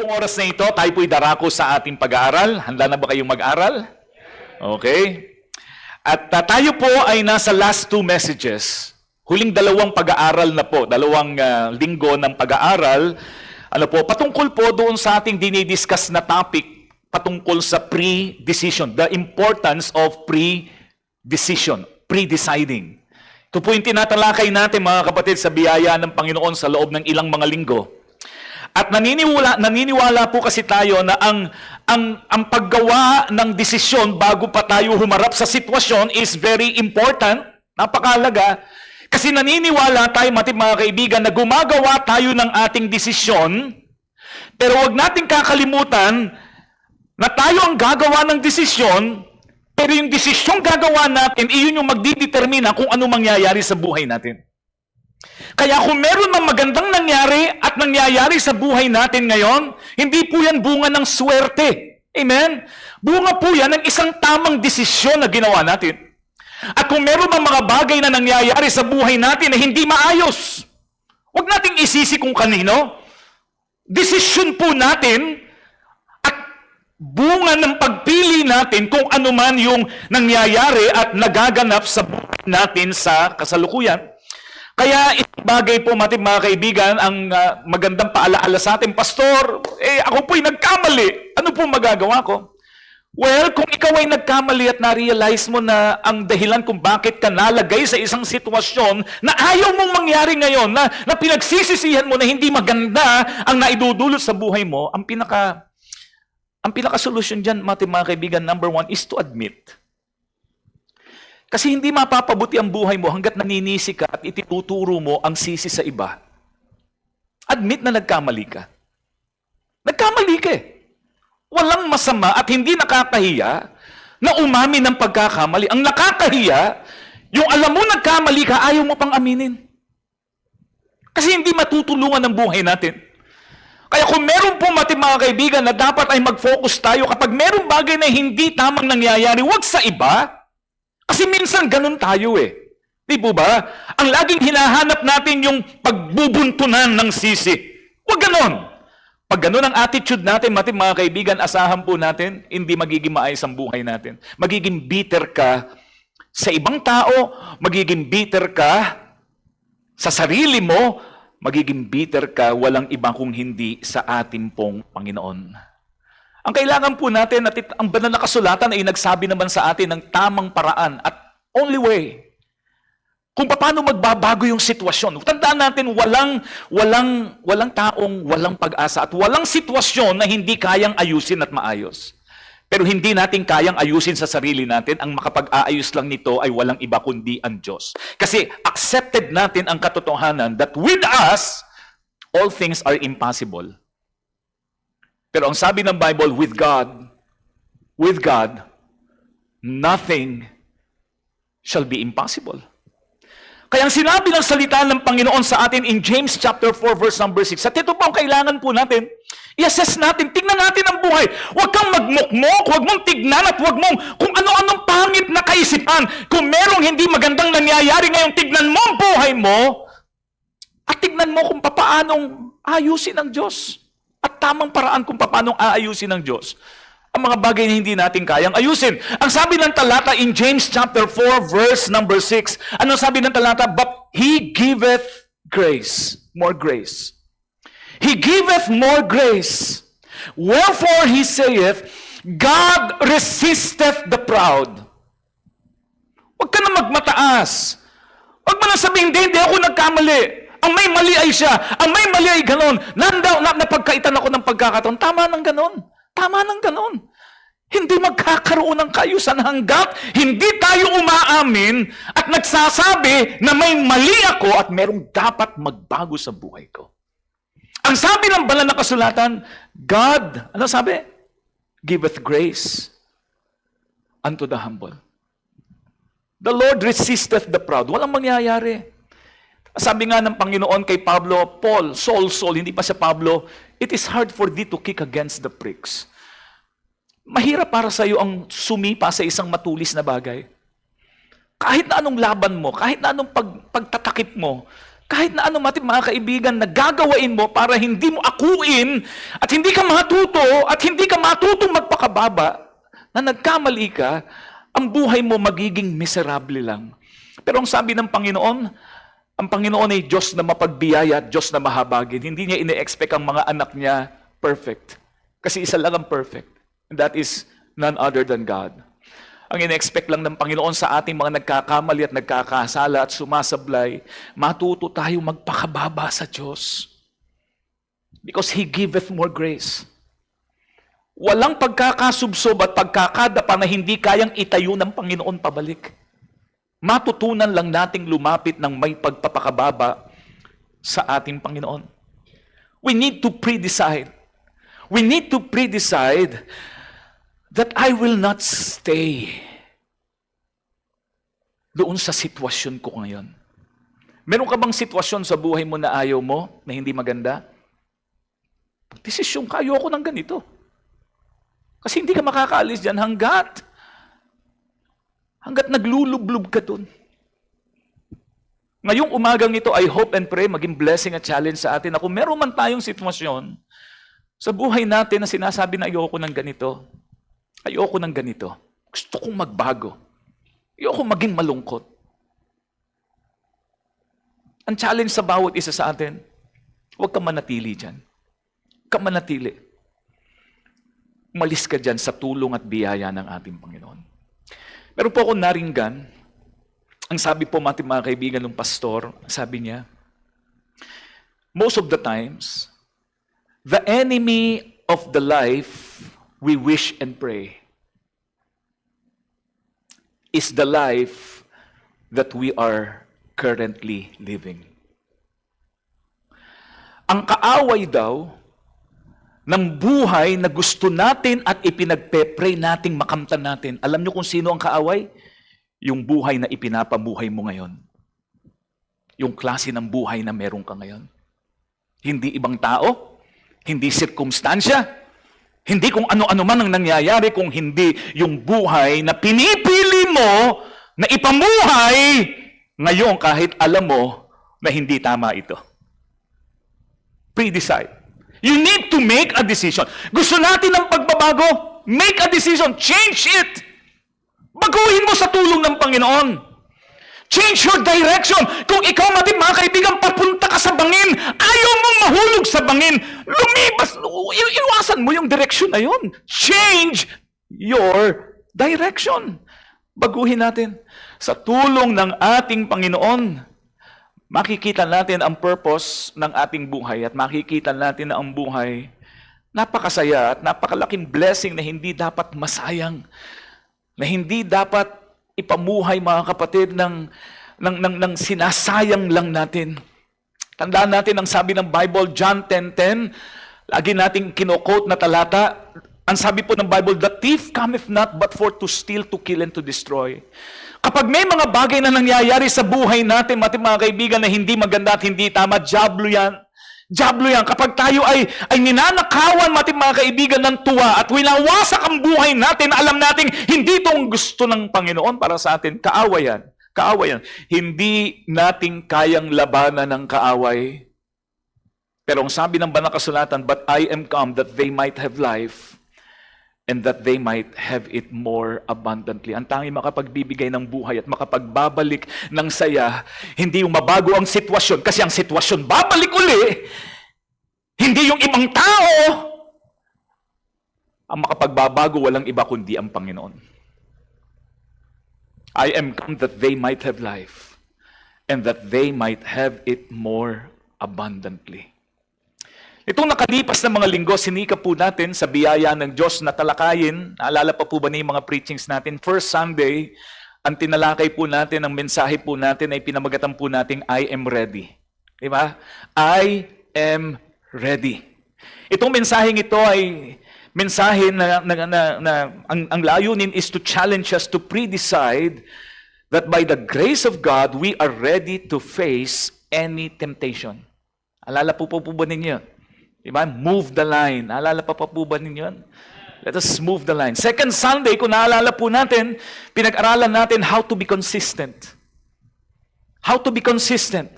pong oras na ito, tayo po'y darako sa ating pag-aaral. Handa na ba kayong mag-aral? Okay. At tayo po ay nasa last two messages. Huling dalawang pag-aaral na po, dalawang linggo ng pag-aaral. Patungkol po doon sa ating dinidiscuss na topic, patungkol sa pre-decision, the importance of pre-decision, pre-deciding. Ito po yung tinatalakay natin, mga kapatid, sa biyaya ng Panginoon sa loob ng ilang mga linggo. At naniniwala po kasi tayo na ang paggawa ng desisyon bago pa tayo humarap sa sitwasyon is very important, napakahalaga. Kasi naniniwala tayo, mga kaibigan, na gumagawa tayo ng ating desisyon, pero wag nating kakalimutan na tayo ang gagawa ng desisyon, pero yung desisyong gagawa natin, iyon yung magdidetermina kung ano mangyayari sa buhay natin. Kaya kung meron ng magandang nangyari at nangyayari sa buhay natin ngayon, hindi po yan bunga ng swerte. Amen? Bunga po yan ng isang tamang desisyon na ginawa natin. At kung meron ng mga bagay na nangyayari sa buhay natin na hindi maayos, huwag nating isisi kung kanino. Desisyon po natin at bunga ng pagpili natin kung ano man yung nangyayari at nagaganap sa buhay natin sa kasalukuyan. Kaya bagay po, mga kaibigan, ang magandang paalaala sa atin, Pastor, ako po'y nagkamali. Ano po magagawa ko? Well, kung ikaw ay nagkamali at na-realize mo na ang dahilan kung bakit ka nalagay sa isang sitwasyon na ayaw mong mangyari ngayon, na pinagsisisihan mo na hindi maganda ang naidudulot sa buhay mo, ang pinaka-solusyon dyan, mga kaibigan, number one, is to admit. Kasi hindi mapapabuti ang buhay mo hanggat naninisi ka at ituturo mo ang sisi sa iba. Admit na nagkamali ka. Nagkamali ka eh. Walang masama at hindi nakakahiya na umamin ng pagkakamali. Ang nakakahiya, yung alam mo nagkamali ka, ayaw mo pang aminin. Kasi hindi matutulungan ang buhay natin. Kaya kung meron po mga kaibigan na dapat ay mag-focus tayo kapag meron bagay na hindi tamang nangyayari, wag sa iba. Kasi minsan ganun tayo eh. Di po ba? Ang laging hinahanap natin yung pagbubuntunan ng sisi. Huwag ganun. Pag ganun ang attitude natin, mga kaibigan, asahan po natin, hindi magiging maayos ang buhay natin. Magiging bitter ka sa ibang tao, magiging bitter ka sa sarili mo, magiging bitter ka walang iba kung hindi sa ating pong Panginoon. Ang kailangan po natin at ang banal na kasulatan ay nagsabi naman sa atin ng tamang paraan at only way kung paano magbabago yung sitwasyon. Tandaan natin, walang taong walang pag-asa at walang sitwasyon na hindi kayang ayusin at maayos. Pero hindi natin kayang ayusin sa sarili natin. Ang makapag-aayos lang nito ay walang iba kundi ang Diyos. Kasi accepted natin ang katotohanan that with us, all things are impossible. Pero ang sabi ng Bible, with God, nothing shall be impossible. Kaya ang sinabi ng salita ng Panginoon sa atin in James chapter 4 verse number 6, at ito po ang kailangan po natin, i-assess natin, tingnan natin ang buhay. Huwag kang magmukmok, huwag mong tignan at huwag mong kung ano-anong pangit na kaisipan. Kung merong hindi magandang nangyayari ngayon, tignan mo ang buhay mo at tignan mo kung paanong ayusin ng Diyos. At tamang paraan kung paano aayusin ng Diyos ang mga bagay na hindi natin kayang ayusin. Ang sabi ng talata in James chapter 4 verse number 6, ano sabi ng talata? But He giveth grace, more grace. He giveth more grace. Wherefore He saith, God resisteth the proud. Huwag ka na magmataas. Huwag mo na sabihin, hindi ako nagkamali. Ang may mali ay siya. Ang may mali ay ganon. Napagkaitan ako ng pagkakataon. Tama ng ganon. Tama ng ganon. Hindi magkakaroon ng kaayusan hanggat hindi tayo umaamin at nagsasabi na may mali ako at merong dapat magbago sa buhay ko. Ang sabi ng banal na kasulatan, God, ano sabi? Giveth grace unto the humble. The Lord resisteth the proud. Walang mangyayari. Sabi nga ng Panginoon kay Pablo, Paul, Saul, hindi pa siya Pablo, it is hard for thee to kick against the pricks. Mahirap para sa iyo ang sumipa sa isang matulis na bagay. Kahit na anong laban mo, kahit na anong pagtatakip mo, Kahit na ano mga kaibigan, na gagawain mo para hindi mo akuin at hindi ka matuto at hindi ka matutong magpakababa, na nagkamali ka, ang buhay mo magiging miserable lang. Pero ang sabi ng Panginoon, ang Panginoon ay Diyos na mapagbiyaya at Diyos na mahabagin. Hindi niya ine-expect ang mga anak niya perfect. Kasi isa lang ang perfect. And that is none other than God. Ang ine-expect lang ng Panginoon sa ating mga nagkakamali at nagkakasala at sumasablay, matuto tayo magpakababa sa Diyos. Because He giveth more grace. Walang pagkakasubsob at pagkakadapa na hindi kayang itayo ng Panginoon pabalik. Matutunan lang nating lumapit ng may pagpapakababa sa ating Panginoon. We need to pre-decide. We need to pre-decide that I will not stay doon sa sitwasyon ko ngayon. Meron ka bang sitwasyon sa buhay mo na ayaw mo, na hindi maganda? Desisyon ka, ayoko ng ganito. Kasi hindi ka makakaalis dyan hanggat naglulublob ka dun. Ngayong umagang ito, I hope and pray, maging blessing at challenge sa atin na kung meron man tayong sitwasyon sa buhay natin na sinasabi na ayoko ng ganito, ayoko ng ganito. Gusto kong magbago. Ayoko maging malungkot. Ang challenge sa bawat isa sa atin, huwag kang manatili dyan. Huwag kang manatili. Umalis ka dyan sa tulong at biyaya ng ating Panginoon. Meron po akong naringgan, ang sabi po mga kaibigan ng pastor, sabi niya, most of the times, the enemy of the life we wish and pray is the life that we are currently living. Ang kaaway daw ng buhay na gusto natin at ipinagpe-pray nating makamtan natin. Alam niyo kung sino ang kaaway? Yung buhay na ipinapabuhay mo ngayon. Yung klase ng buhay na meron ka ngayon. Hindi ibang tao, hindi sirkumstansya, hindi kung ano-ano man ang nangyayari, kung hindi yung buhay na pinipili mo na ipamuhay ngayon kahit alam mo na hindi tama ito. Pre-decide. You need to make a decision. Gusto natin ng pagbabago? Make a decision. Change it. Baguhin mo sa tulong ng Panginoon. Change your direction. Kung ikaw mga kaibigan, papunta ka sa bangin, ayaw mong mahulog sa bangin, lumibas, iwasan mo yung direction na yun. Change your direction. Baguhin natin. Sa tulong ng ating Panginoon, makikita natin ang purpose ng ating buhay at makikita natin na ang buhay napakasaya at napakalaking blessing na hindi dapat masayang, na hindi dapat ipamuhay mga kapatid ng sinasayang lang natin. Tandaan natin ang sabi ng Bible, John 10:10, lagi nating kino-quote na talata. Ang sabi po ng Bible, the thief cometh not but for to steal, to kill, and to destroy. Kapag may mga bagay na nangyayari sa buhay natin, mga kaibigan, na hindi maganda at hindi tama, diablo yan. Diablo yan. Kapag tayo ay ninanakawan, mga kaibigan, ng tuwa at winawasak ang buhay natin, alam natin, hindi itong gusto ng Panginoon para sa atin. Kaaway yan. Kaaway yan. Hindi natin kayang labanan ng kaaway. Pero ang sabi ng banal na kasulatan, but I am come that they might have life and that they might have it more abundantly. Ang tanging makapagbibigay ng buhay at makapagbabalik ng saya, hindi yung mabago ang sitwasyon, kasi ang sitwasyon babalik uli, hindi yung ibang tao. Ang makapagbabago, walang iba kundi ang Panginoon. I am come that they might have life and that they might have it more abundantly. Itong nakalipas na mga linggo, sinika po natin sa biyaya ng Diyos na talakayin. Naalala pa po ba niyo yung mga preachings natin? First Sunday, ang tinalakay po natin, ang mensahe po natin ay pinamagatan po natin, I am ready. Diba? I am ready. Itong mensaheng ito ay mensahe na ang layunin is to challenge us to pre-decide that by the grace of God, we are ready to face any temptation. Alala po ba ninyo? Diba? Move the line. Naalala pa po ba ninyo? Let us move the line. Second Sunday, kung naalala po natin, pinag-aralan natin how to be consistent. How to be consistent.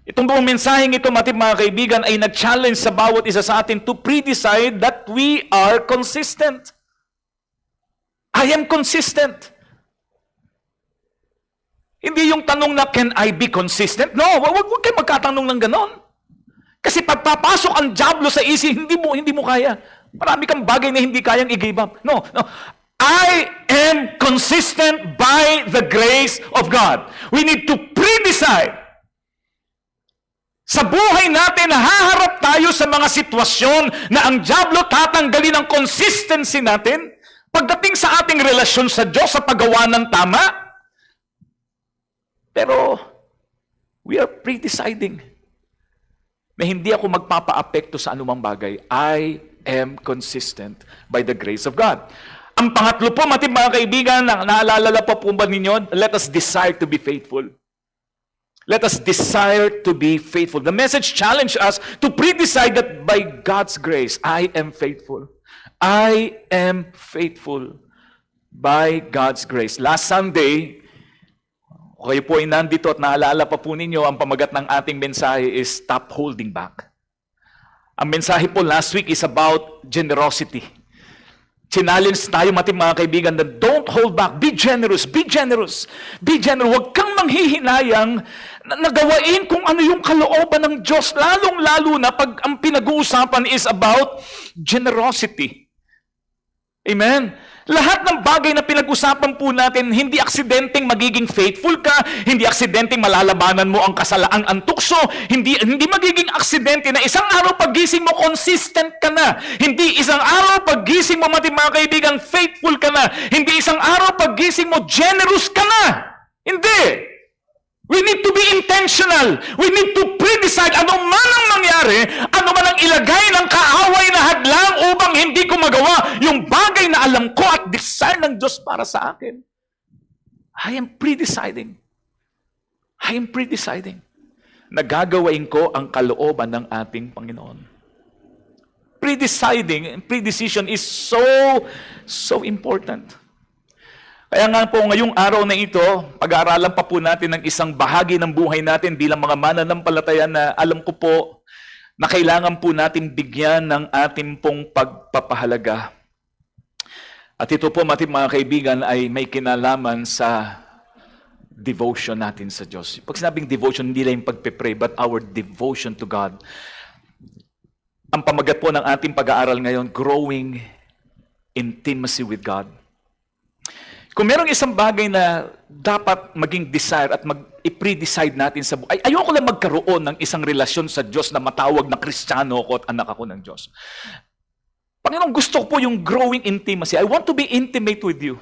Itong buong mensaheng ito, mga kaibigan, ay nag-challenge sa bawat isa sa atin to pre-decide that we are consistent. I am consistent. Hindi yung tanong na, can I be consistent? No, wag kayo magkatanong ng ganon. Kasi pagpapasok ang diablo sa isip, hindi mo kaya. Marami kang bagay na hindi kayang i-give up. No. I am consistent by the grace of God. We need to pre-decide. Sa buhay natin, haharap tayo sa mga sitwasyon na ang diablo tatanggalin ang consistency natin pagdating sa ating relasyon sa Diyos sa paggawa ng tama. Pero, we are pre-deciding na hindi ako magpapa-apekto sa anumang bagay. I am consistent by the grace of God. Ang pangatlo po, mga kaibigan, naalala pa po ba ninyo? Let us desire to be faithful. Let us desire to be faithful. The message challenged us to pre-decide that by God's grace, I am faithful. I am faithful by God's grace. Last Sunday, kayo po ay nandito at naalala pa po ninyo, ang pamagat ng ating mensahe is Stop Holding Back. Ang mensahe po last week is about generosity. Challenge tayo, mga kaibigan, na don't hold back. Be generous. Be generous. Be generous. Huwag kang manghihinayang na gawain kung ano yung kalooban ng Diyos. Lalong-lalo na pag ang pinag-uusapan is about generosity. Amen? Lahat ng bagay na pinag-usapan po natin, hindi aksidenteng magiging faithful ka, hindi aksidenteng malalabanan mo ang kasalaang ang tukso, hindi magiging aksidente na isang araw paggising mo, consistent ka na. Hindi isang araw paggising mo, mga kaibigan, faithful ka na. Hindi isang araw paggising mo, generous ka na. Hindi. We need to be intentional. We need to pre-decide ano man ang mangyari, ano man ang ilagay ng kaaway na hadlang upang hindi ko magawa yung bagay na alam ko at desire ng Diyos para sa akin. I am pre-deciding. I am pre-deciding. Nagagawain ko ang kalooban ng ating Panginoon. Pre-deciding, pre-decision is so important. Kaya nga po ngayong araw na ito, pag-aaralan pa po natin ng isang bahagi ng buhay natin bilang mga mananampalataya na alam ko po na kailangan po natin bigyan ng ating pong pagpapahalaga. At ito po, mga kaibigan, ay may kinalaman sa devotion natin sa Diyos. Pag sinabing devotion, hindi lang yung pagpe-pray, but our devotion to God. Ang pamagat po ng ating pag-aaral ngayon, growing intimacy with God. Kung merong isang bagay na dapat maging desire at i-pre-decide natin sa buhay, ayoko lang magkaroon ng isang relasyon sa Diyos na matawag na Kristiyano ako at anak ako ng Diyos. Panginoon, gusto ko po yung growing intimacy. I want to be intimate with you.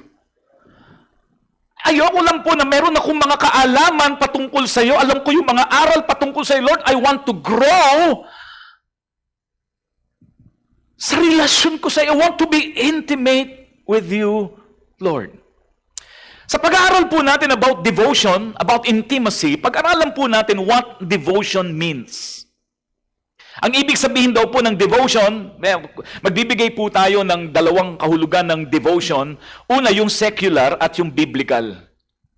Ayoko lang po na meron akong mga kaalaman patungkol sa iyo. Alam ko yung mga aral patungkol sa iyo. Lord, I want to grow sa relasyon ko sa iyo. I want to be intimate with you, Lord. Sa pag-aaral po natin about devotion, about intimacy, pag-aralan po natin what devotion means. Ang ibig sabihin daw po ng devotion, magbibigay po tayo ng dalawang kahulugan ng devotion. Una, yung secular at yung biblical.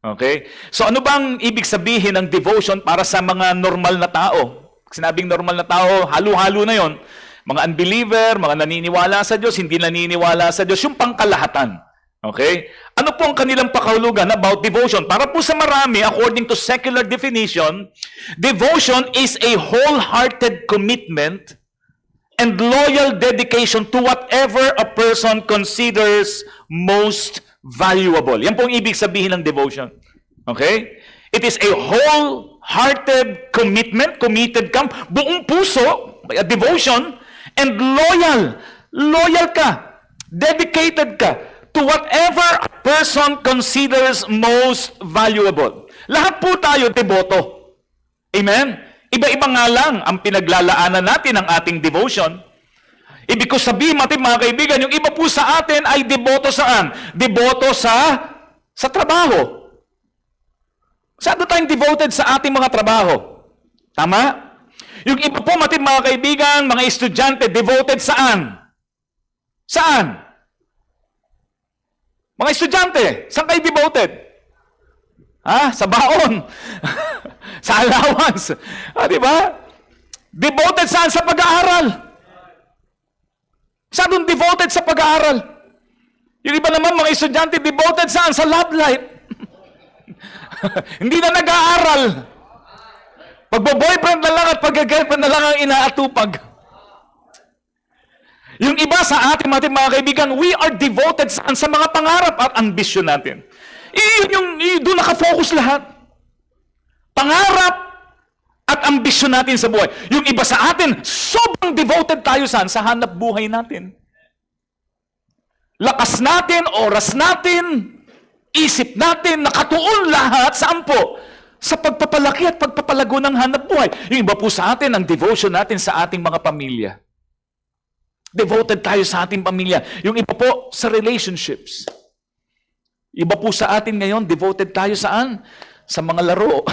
Okay? So ano bang ibig sabihin ng devotion para sa mga normal na tao? Sinabing normal na tao, halo-halo na yon. Mga unbeliever, mga naniniwala sa Diyos, hindi naniniwala sa Diyos, yung pangkalahatan. Okay? Ano po ang kanilang pakahulugan about devotion? Para po sa marami, according to secular definition, devotion is a wholehearted commitment and loyal dedication to whatever a person considers most valuable. Yan po ang ibig sabihin ng devotion. Okay? It is a wholehearted commitment, committed ka, buong puso, devotion, and loyal. Loyal ka. Dedicated ka to whatever a person considers most valuable. Lahat po tayo deboto. Amen? Iba-iba nga lang ang pinaglalaanan natin ng ating devotion. Ibig ko sabihin, mga kaibigan, yung iba po sa atin ay deboto saan? Deboto sa trabaho. Saan tayong devoted sa ating mga trabaho? Tama? Yung iba po, mga kaibigan, mga estudyante, devoted saan? Saan? Mga estudyante, saan kayo devoted? Sa baon. Sa allowance. Di ba? Devoted saan? Sa pag-aaral. Masyadong devoted sa pag-aaral. Yung iba naman, mga estudyante, devoted saan? Sa love life. Hindi na nag-aaral. Pagbo-boyfriend na lang at pag-girlfriend na lang ang inaatupag. Yung iba sa ating mga kaibigan, we are devoted saan? Sa mga pangarap at ambisyon natin. Doon nakafocus lahat. Pangarap at ambisyon natin sa buhay. Yung iba sa atin, sobrang devoted tayo saan? Sa hanap buhay natin. Lakas natin, oras natin, isip natin, nakatuon lahat, saan po? Sa pagpapalaki at pagpapalago ng hanap buhay. Yung iba po sa atin, ang devotion natin sa ating mga pamilya. Devoted tayo sa ating pamilya. Yung iba po sa relationships. Iba po sa atin ngayon, devoted tayo saan? Sa mga laro.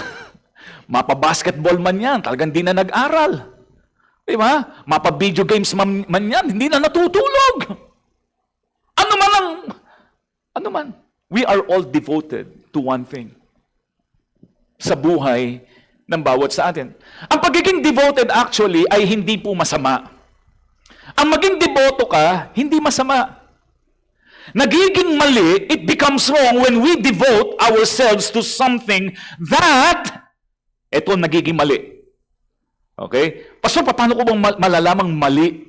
Mapa-basketball man yan, talagang di na nag-aral. Diba? Mapa-video games man yan, hindi na natutulog. Ano man. We are all devoted to one thing. Sa buhay ng bawat sa atin. Ang pagiging devoted actually ay hindi po masama. Ang maging devoto ka, hindi masama. Nagiging mali, it becomes wrong when we devote ourselves to something that, eto nagiging mali. Okay? Pastor, paano ko bang malalamang mali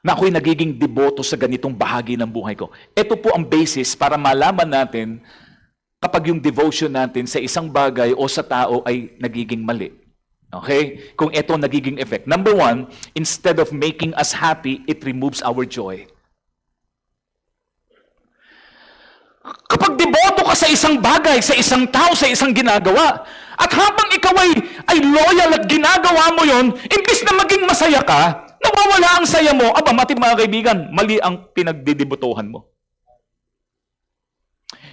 na ako'y nagiging deboto sa ganitong bahagi ng buhay ko? Ito po ang basis para malaman natin kapag yung devotion natin sa isang bagay o sa tao ay nagiging mali. Okay? Kung ito nagiging effect. Number one, instead of making us happy, it removes our joy. Kapag deboto ka sa isang bagay, sa isang tao, sa isang ginagawa, at habang ikaw ay loyal at ginagawa mo yon, imbis na maging masaya ka, nawawala ang saya mo. Mga kaibigan, mali ang pinagdidibotohan mo.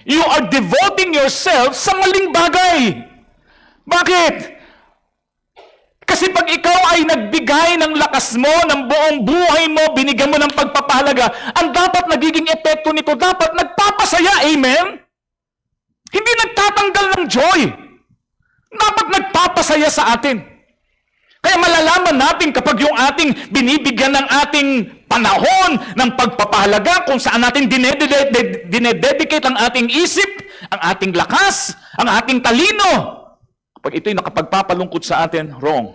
You are devoting yourself sa maling bagay. Bakit? Kasi pag ikaw ay nagbigay ng lakas mo, ng buong buhay mo, binigyan mo ng pagpapahalaga, ang dapat nagiging epekto nito, dapat nagpapasaya, amen? Hindi nagtatanggal ng joy. Dapat nagpapasaya sa atin. Kaya malalaman natin kapag yung ating binibigyan ng ating panahon ng pagpapahalaga, kung saan natin dinededicate ang ating isip, ang ating lakas, ang ating talino. Pag ito'y nakapagpapalungkot sa atin, wrong.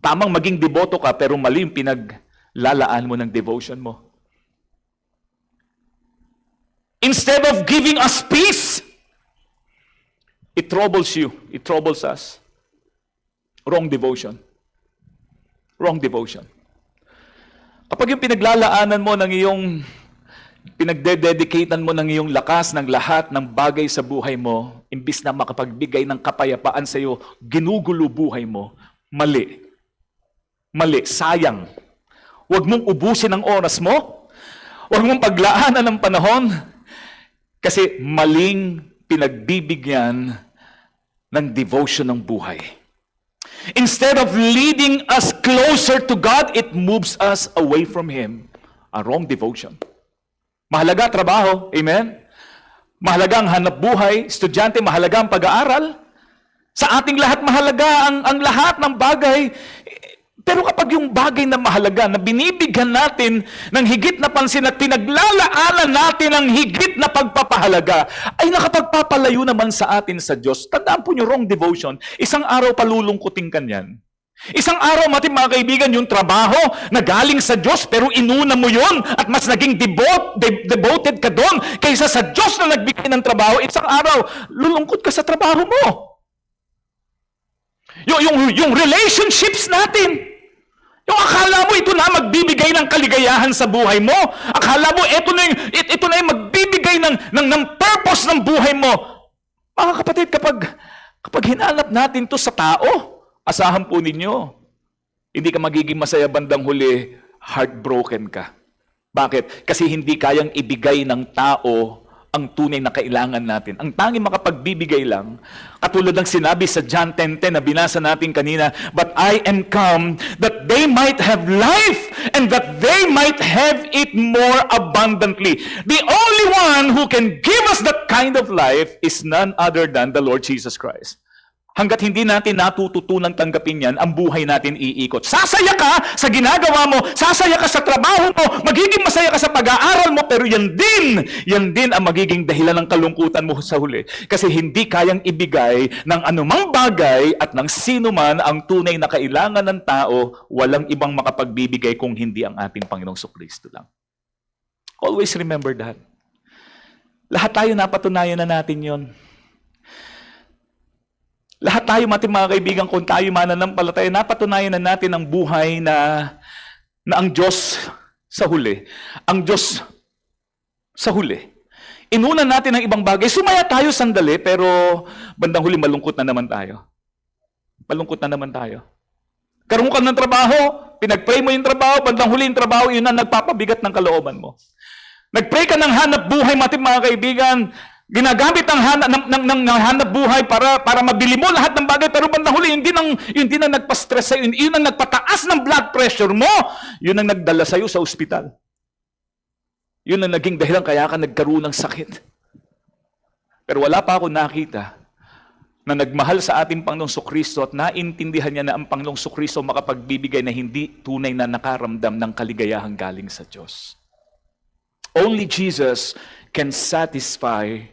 Tamang maging deboto ka, pero mali yung pinaglalaan mo ng devotion mo. Instead of giving us peace, it troubles you. It troubles us. Wrong devotion. Wrong devotion. Kapag yung pinaglalaanan mo ng iyong, pinagdededicatean mo ng iyong lakas ng lahat ng bagay sa buhay mo, imbis na makapagbigay ng kapayapaan sa iyo, ginugulo buhay mo, mali. Mali, sayang. Huwag mong ubusin ang oras mo. Huwag mong paglaanan ng panahon. Kasi maling pinagbibigyan ng devotion ng buhay. Instead of leading us closer to God, it moves us away from Him. A wrong devotion. Mahalaga trabaho, amen? Mahalaga ang hanap buhay, estudyante, mahalaga ang pag-aaral. Sa ating lahat, mahalaga ang lahat ng bagay. Pero kapag yung bagay na mahalaga, na binibigyan natin ng higit na pansin at pinaglalaanan natin ng higit na pagpapahalaga, ay nakapagpapalayo naman sa atin sa Diyos. Tandaan po niyo, wrong devotion. Isang araw palulungkutin ka niyan. Isang araw, mga kaibigan, yung trabaho na galing sa Diyos, pero inuna mo yon at mas naging devoted ka doon kaysa sa Diyos na nagbigay ng trabaho. Isang araw, lulungkot ka sa trabaho mo. Yung relationships natin, yung akala mo ito na magbibigay ng kaligayahan sa buhay mo. Akala mo ito na yung magbibigay ng purpose ng buhay mo. Mga kapatid, kapag hinanap natin to sa tao, asahan po ninyo, hindi ka magiging masaya bandang huli, heartbroken ka. Bakit? Kasi hindi kayang ibigay ng tao ang tunay na kailangan natin. Ang tanging makapagbibigay lang, katulad ng sinabi sa John 10:10 na binasa natin kanina, "But I am come that they might have life and that they might have it more abundantly." The only one who can give us that kind of life is none other than the Lord Jesus Christ. Hanggat hindi natin natututunang tanggapin yan, ang buhay natin iikot. Sasaya ka sa ginagawa mo, sasaya ka sa trabaho mo, magiging masaya ka sa pag-aaral mo, pero yan din ang magiging dahilan ng kalungkutan mo sa huli. Kasi hindi kayang ibigay ng anumang bagay at ng sino man ang tunay na kailangan ng tao, walang ibang makapagbibigay kung hindi ang ating Panginoong Kristo lang. Always remember that. Lahat tayo napatunayan na natin yon. Lahat tayo, mga kaibigan, kung tayo mananampalataya, napatunayan na natin ang buhay na ang Diyos sa huli. Ang Diyos sa huli. Inunan natin ang ibang bagay. Sumaya tayo sandali, pero bandang huli malungkot na naman tayo. Malungkot na naman tayo. Karoon ka ng trabaho, pinag-pray mo yung trabaho, bandang huli yung trabaho, yun ang nagpapabigat ng kalooban mo. Nag-pray ka ng hanap buhay, mga kaibigan, ginagamit ang hanap buhay para mabili mo lahat ng bagay, pero bandang huli, yun din ang nagpa-stress sa'yo, yun ang nagpataas ng blood pressure mo, yun ang nagdala sa'yo sa ospital. Yun ang naging dahilan kaya ka nagkaroon ng sakit. Pero wala pa ako nakita na nagmahal sa ating Panginoong Kristo at naintindihan niya na ang Panginoong Kristo makapagbibigay na hindi tunay na nakaramdam ng kaligayahang galing sa Diyos. Only Jesus can satisfy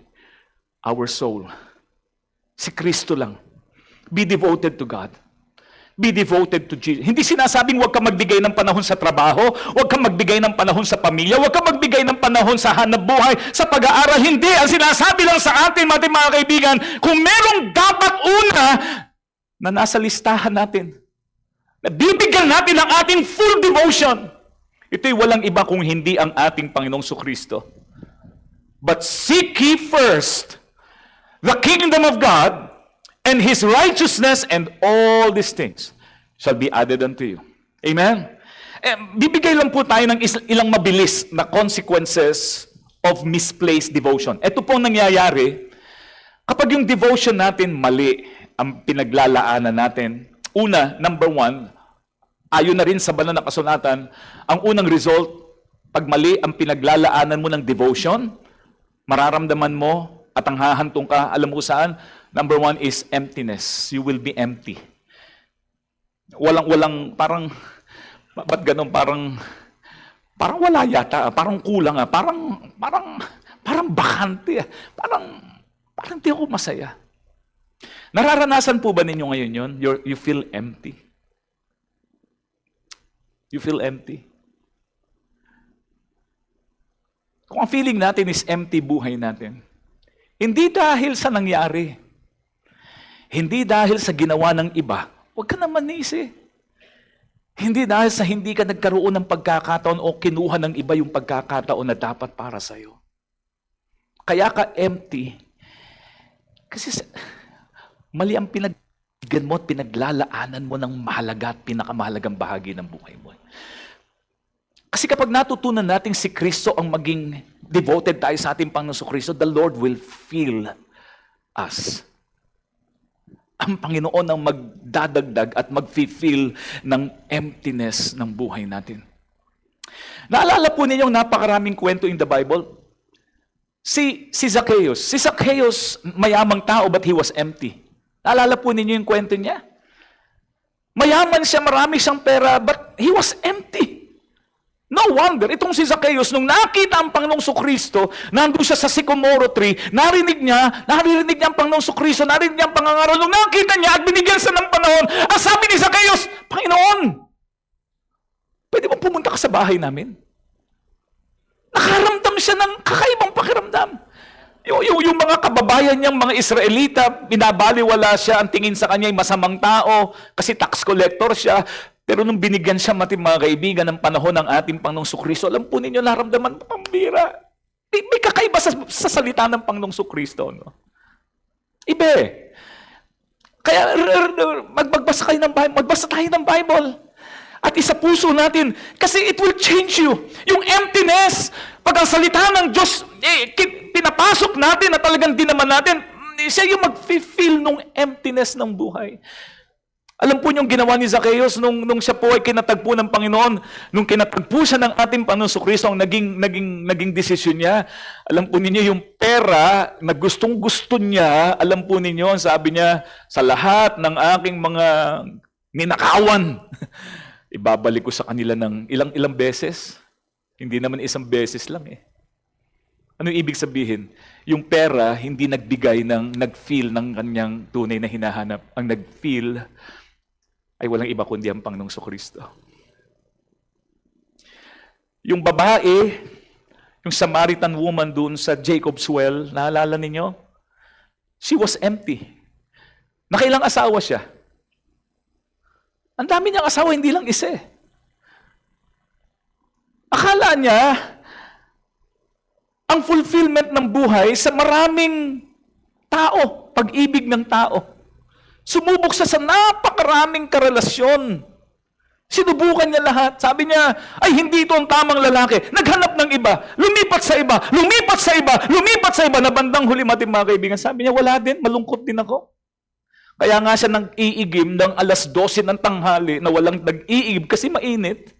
our soul. Si Kristo lang. Be devoted to God. Be devoted to Jesus. Hindi sinasabing huwag ka magbigay ng panahon sa trabaho, huwag ka magbigay ng panahon sa pamilya, huwag ka magbigay ng panahon sa hanap buhay, sa pag-aaral. Hindi. Ang sinasabi lang sa atin, mga kaibigan, kung merong dapat una na nasa listahan natin, na bibigyan natin ang ating full devotion, ito'y walang iba kung hindi ang ating Panginoong Kristo. But seek ye first the kingdom of God and His righteousness, and all these things shall be added unto you. Amen? Bibigay lang po tayo ng ilang mabilis na consequences of misplaced devotion. Ito pong nangyayari kapag yung devotion natin mali ang pinaglalaanan natin. Una, number one, ayon na rin sa banal na kasulatan, ang unang result, pag mali ang pinaglalaanan mo ng devotion, mararamdaman mo at ang hahantong ka, alam mo saan? Number one is emptiness. You will be empty. Walang, parang, ba't ganun? Parang wala yata, parang kulang, parang bakante, parang di ako masaya. Nararanasan po ba ninyo ngayon yun? You feel empty. You feel empty. Kung ang feeling natin is empty buhay natin, hindi dahil sa nangyari, hindi dahil sa ginawa ng iba, huwag ka naman nisi. Hindi dahil sa hindi ka nagkaroon ng pagkakataon o kinuha ng iba yung pagkakataon na dapat para sa'yo. Kaya ka empty. Kasi mali ang pinaggan mo at pinaglalaanan mo ng mahalaga at pinakamahalagang bahagi ng buhay mo. Kasi kapag natutunan natin si Kristo ang maging devoted tayo sa ating Panginoong Kristo, the Lord will fill us. Ang Panginoon ang magdadagdag at mag-fill ng emptiness ng buhay natin. Naalala po ninyong napakaraming kwento in the Bible? Si Zacchaeus. Si Zacchaeus, mayamang tao, but he was empty. Naalala po ninyo yung kwento niya? Mayaman siya, marami siyang pera, but he was empty. No wonder, itong si Zacchaeus, nung nakita ang Panginoong Kristo, nandun siya sa sycamore tree, narinig niya ang Panginoong Kristo, narinig niya ang pangangaral. Nung nakita niya at binigyan siya ng panahon, ang sabi ni Zacchaeus, Panginoon, pwede bang pumunta ka sa bahay namin? Nakaramdam siya ng kakaibang pakiramdam. Yung mga kababayan niyang mga Israelita, binabaliwala siya, ang tingin sa kanya ay masamang tao, kasi tax collector siya. Pero nung binigyan siya mga kaibigan ng panahon ng ating Panginoong Kristo, alam po ninyo, naramdaman pambira. May kakaiba sa salita ng Panginoong Kristo. No? Ibe. Kaya magbasa kayo ng Bible. Magbasa tayo ng Bible. at isa puso natin kasi it will change you. Yung emptiness, pag ang salita ng Diyos, pinapasok natin na talagang dinaman natin, siya yung mag-feel nung emptiness ng buhay. Alam po niyong ginawa ni Zacchaeus nung siya po ay kinatagpo ng Panginoon, nung kinatagpo siya ng ating Panginoon Kristo, ang naging desisyon niya. Alam po ninyo yung pera na gustong-gusto niya, alam po ninyo, sabi niya, sa lahat ng aking mga ninakawan, ibabalik ko sa kanila ng ilang beses. Hindi naman isang beses lang eh. Ano ibig sabihin? Yung pera hindi nag-feel ng kanyang tunay na hinahanap. Ang nag-feel ay walang iba kundi ang Panginoong Kristo. Yung babae, yung Samaritan woman doon sa Jacob's Well, naalala ninyo? She was empty. Nakailang asawa siya. Ang dami niyang asawa, hindi lang isa eh. Akala niya, ang fulfillment ng buhay sa maraming tao, pag-ibig ng tao. Sumubok siya sa napakaraming karelasyon. Sinubukan niya lahat. Sabi niya, ay hindi ito ang tamang lalaki. Naghanap ng iba. Lumipat sa iba. Lumipat sa iba. Lumipat sa iba. Na bandang huli natin mga kaibigan. Sabi niya, wala din. Malungkot din ako. Kaya nga siya nag-iigim ng alas 12 ng tanghali na walang nag-iigib kasi mainit.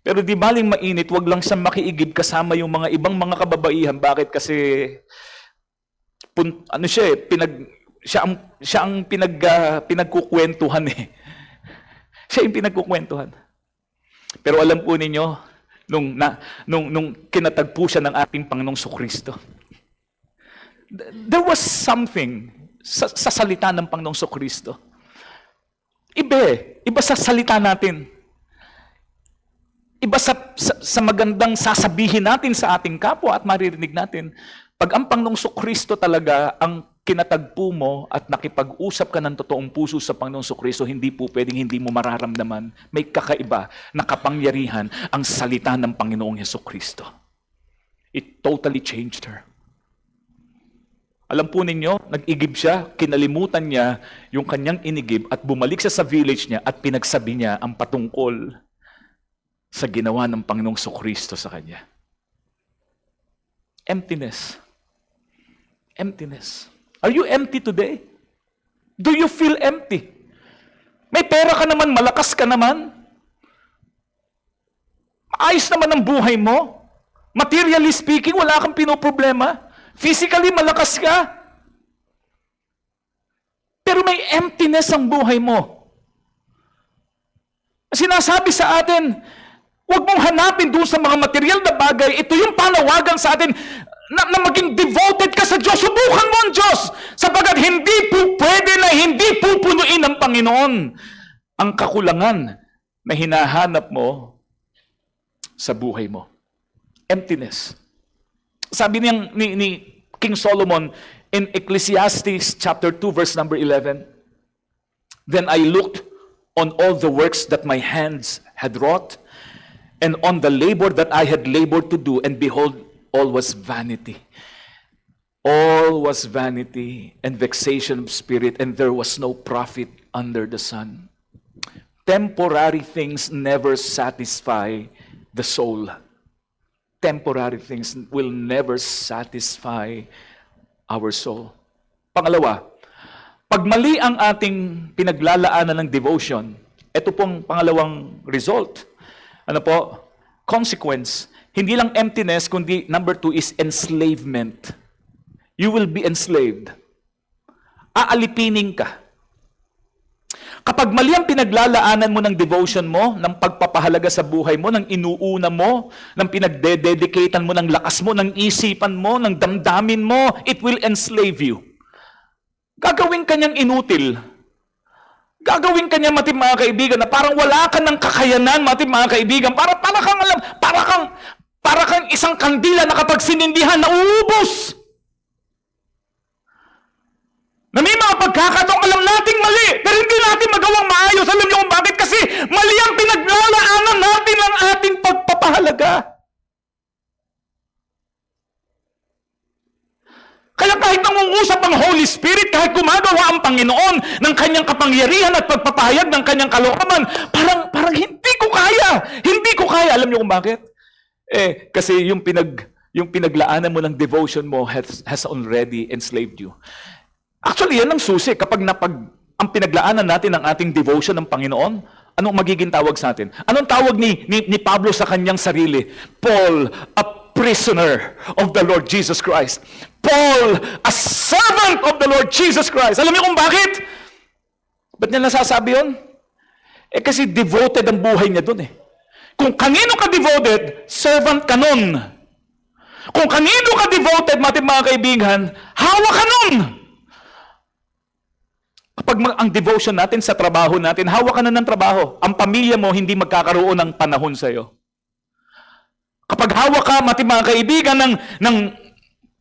Pero di baling mainit, wag lang siya makiigib kasama yung mga ibang mga kababaihan. Bakit? Kasi siya ang pinagkukwentuhan eh. Siya yung pinagkukwentuhan. Pero alam po ninyo, nung kinatagpo siya ng ating Panginoong Kristo, there was something sa salita ng Panginoong Kristo. Iba sa salita natin. Iba sa magandang sasabihin natin sa ating kapwa at maririnig natin. Pag ang Panginoong Kristo talaga ang kinatagpo mo at nakipag-usap ka ng totoong puso sa Panginoong Kristo, hindi po pwedeng hindi mo mararamdaman. May kakaiba na kapangyarihan ang salita ng Panginoong Kristo. It totally changed her. Alam po ninyo, nag-igib siya, kinalimutan niya yung kanyang inigib at bumalik siya sa village niya at pinagsabi niya ang patungkol sa ginawa ng Panginoong Kristo sa kanya. Emptiness. Emptiness. Are you empty today? Do you feel empty? May pera ka naman, malakas ka naman. Ayos naman ang buhay mo. Materially speaking, wala kang pinoproblema. Physically, malakas ka. Pero may emptiness ang buhay mo. Sinasabi sa atin, huwag mong hanapin doon sa mga material na bagay. Ito yung panawagan sa atin na maging devoted ka sa Diyos. Subukan mo ang Diyos. Sapagkat hindi po pwede na hindi pupunuin ng Panginoon ang kakulangan na hinahanap mo sa buhay mo. Emptiness. Sabi ni King Solomon in Ecclesiastes chapter 2 verse number 11, "Then I looked on all the works that my hands had wrought, and on the labor that I had labored to do, and behold, all was vanity. All was vanity and vexation of spirit, and there was no profit under the sun." Temporary things never satisfy the soul. Temporary things will never satisfy our soul. Pangalawa, pag mali ang ating pinaglalaanan ng devotion, ito pong pangalawang result. Ano po? Consequence. Hindi lang emptiness, kundi number 2 is enslavement. You will be enslaved. Aalipinin ka. Kapag mali ang pinaglalaanan mo ng devotion mo, ng pagpapahalaga sa buhay mo, ng inuuna mo, ng pinagdededicatean mo ng lakas mo, ng isipan mo, ng damdamin mo, it will enslave you. Gagawin ka niyang inutil. Gagawin ka niya, mga kaibigan, na parang wala ka ng kakayanan, mga kaibigan. Para kang isang kandila na kapag sinindihan, nauubos. Na may mga pagkakataong alam nating mali, pero hindi natin magawang maayos. Alam niyo kung bakit? Kasi mali ang pinaglalaanan natin ng ating pagpapahalaga. Kaya kahit nangungusap ang Holy Spirit, kahit gumagawa ang Panginoon ng kanyang kapangyarihan at pagpapahayag ng kanyang kalooban, parang hindi ko kaya. Hindi ko kaya. Alam niyo kung bakit? Kasi yung pinaglaanan mo ng devotion mo has already enslaved you. Actually, yan ang susi. Kapag ang pinaglaanan natin ng ating devotion ng Panginoon, anong magiging tawag sa atin? Anong tawag ni Pablo sa kanyang sarili? Paul, a prisoner of the Lord Jesus Christ. Paul, a servant of the Lord Jesus Christ. Alam niyo kung bakit? Ba't niya nasasabi yun? Kasi devoted ang buhay niya dun eh. Kung kanino ka devoted, servant ka nun. Kung kanino ka devoted, mga kaibigan, hawak ka nun. Kapag ang devotion natin sa trabaho natin, hawak ka na ng trabaho. Ang pamilya mo hindi magkakaroon ng panahon sa iyo. Kapag hawak ka, mga kaibigan,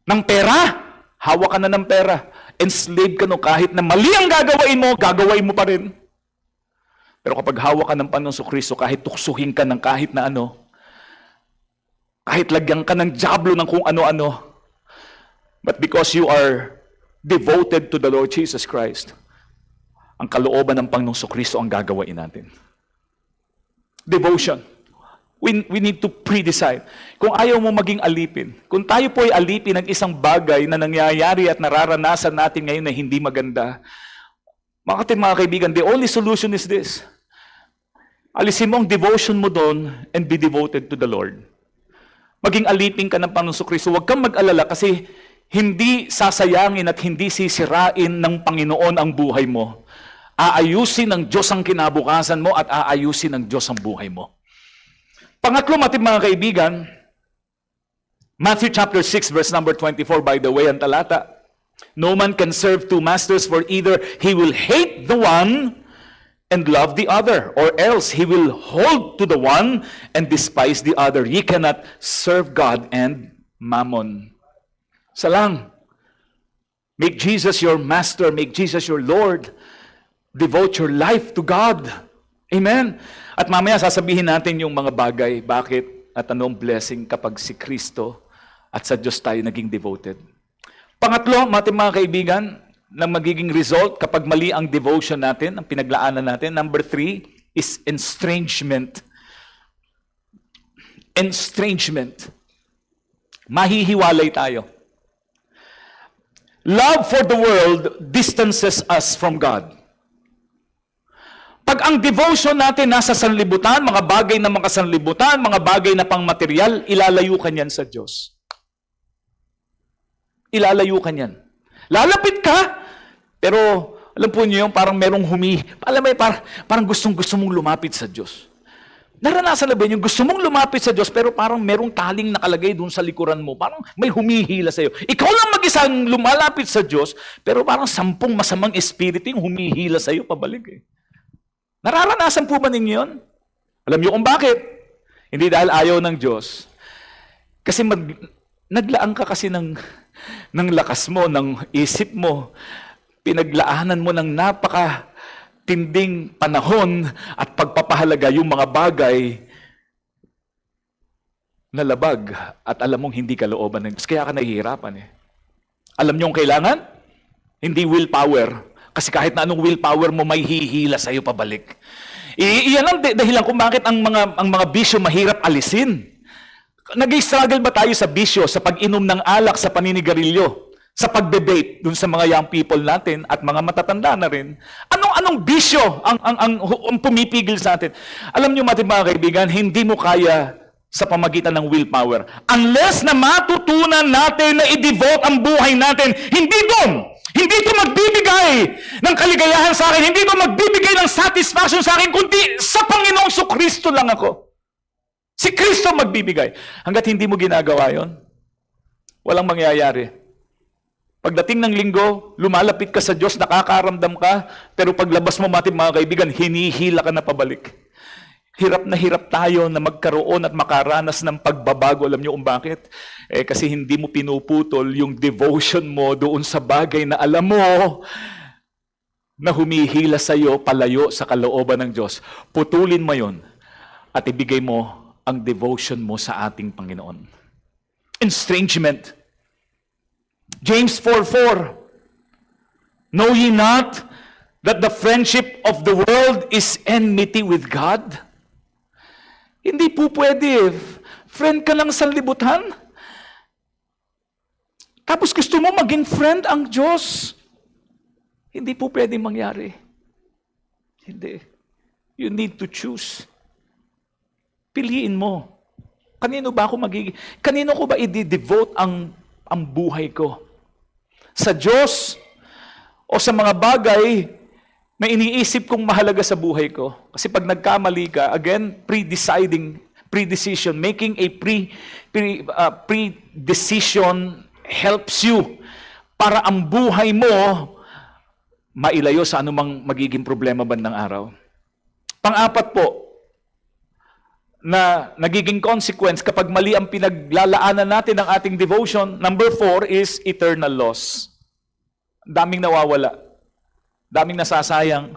ng pera, hawak ka na ng pera. Enslaved ka no, kahit na mali ang gagawain mo pa rin. Pero kapag hawak ka ng Panginoong Kristo, kahit tuksuhin ka ng kahit na ano, kahit lagyan ka ng diablo ng kung ano-ano, but because you are devoted to the Lord Jesus Christ, ang kalooban ng Panginoong Kristo ang gagawain natin. Devotion. We need to pre-decide. Kung ayaw mo maging alipin, kung tayo po ay alipin ng isang bagay na nangyayari at nararanasan natin ngayon na hindi maganda, mga kaibigan, the only solution is this. Alisin mo ang devotion mo doon and be devoted to the Lord. Maging alipin ka ng Panginoong Kristo. Huwag kang mag-alala kasi hindi sasayangin at hindi sisirain ng Panginoon ang buhay mo. Aayusin ng Diyos ang kinabukasan mo at aayusin ng Diyos ang buhay mo. Pangatlo, mga kaibigan, Matthew chapter 6, verse number 24, by the way, ang talata. No man can serve two masters, for either he will hate the one and love the other, or else he will hold to the one and despise the other. Ye cannot serve God and mammon. Salang. Make Jesus your master, make Jesus your Lord. Devote your life to God. Amen. At mamaya sasabihin natin yung mga bagay, bakit at anong blessing kapag si Kristo at sa Diyos tayo naging devoted. Pangatlo, mga kaibigan, na magiging result kapag mali ang devotion natin, ang pinaglaanan natin. Number 3 is estrangement. Estrangement. Mahihiwalay tayo. Love for the world distances us from God. Pag ang devotion natin nasa sanlibutan, mga bagay na mga sanlibutan, mga bagay na pangmaterial, ilalayo ka niyan sa Diyos. Ilalayo ka niyan. Lalapit ka, pero alam po niyo yung parang merong parang gustong-gusto mong lumapit sa Diyos. Naranasan na ba yung gusto mong lumapit sa Diyos, pero parang merong taling nakalagay doon sa likuran mo. Parang may humihila sa iyo. Ikaw lang mag-isang lumalapit sa Diyos, pero parang 10 masamang espiritu yung humihila sa iyo pabalik eh. Nararanasan po ba ninyo yun? Alam niyo kung bakit? Hindi dahil ayaw ng Diyos. Kasi naglaan ka kasi ng lakas mo, ng isip mo. Pinaglaanan mo ng napaka-tinding panahon at pagpapahalaga yung mga bagay na labag at alam mong hindi ka looban ng Diyos. Kaya ka nahihirapan eh. Alam niyo ang kailangan? Hindi willpower. Kasi kahit na anong willpower mo, may hihila sa'yo pabalik. Iyan ang dahilan kung bakit ang mga bisyo mahirap alisin. Nag-struggle ba tayo sa bisyo, sa pag-inom ng alak, sa paninigarilyo, sa pagbe-vape dun sa mga young people natin at mga matatanda na rin? Anong bisyo ang pumipigil sa atin? Alam niyo mga kaibigan, hindi mo kaya sa pamagitan ng willpower. Unless na matutunan natin na i-devote ang buhay natin, hindi doon. Hindi ito magbibigay ng kaligayahan sa akin. Hindi ito magbibigay ng satisfaction sa akin, kundi sa Panginoong Kristo lang ako. Si Kristo magbibigay. Hanggat hindi mo ginagawa yon, walang mangyayari. Pagdating ng linggo, lumalapit ka sa Diyos, nakakaramdam ka, pero paglabas mo mga kaibigan, hinihila ka na pabalik. Hirap na hirap tayo na magkaroon at makaranas ng pagbabago. Alam niyo kung bakit? Kasi hindi mo pinuputol yung devotion mo doon sa bagay na alam mo na humihila sa iyo palayo sa kalooban ng Diyos. Putulin mo yon at ibigay mo ang devotion mo sa ating Panginoon. Estrangement. James 4:4. Know ye not that the friendship of the world is enmity with God? Hindi po pwede. Friend ka lang sa libutan. Tapos gusto mo maging friend ang Diyos. Hindi po pwede mangyari. Hindi. You need to choose. Piliin mo. Kanino ba ako kanino ko ba i-devote ang buhay ko? Sa Diyos o sa mga bagay na iniisip kong mahalaga sa buhay ko? Kasi pag nagkamali ka, again, pre-decision, making a pre-decision helps you para ang buhay mo mailayo sa anumang magiging problema bandang araw. Pang-apat po, na nagiging consequence kapag mali ang pinaglalaanan natin ng ating devotion, number 4 is eternal loss. Daming nawawala. Daming nasasayang.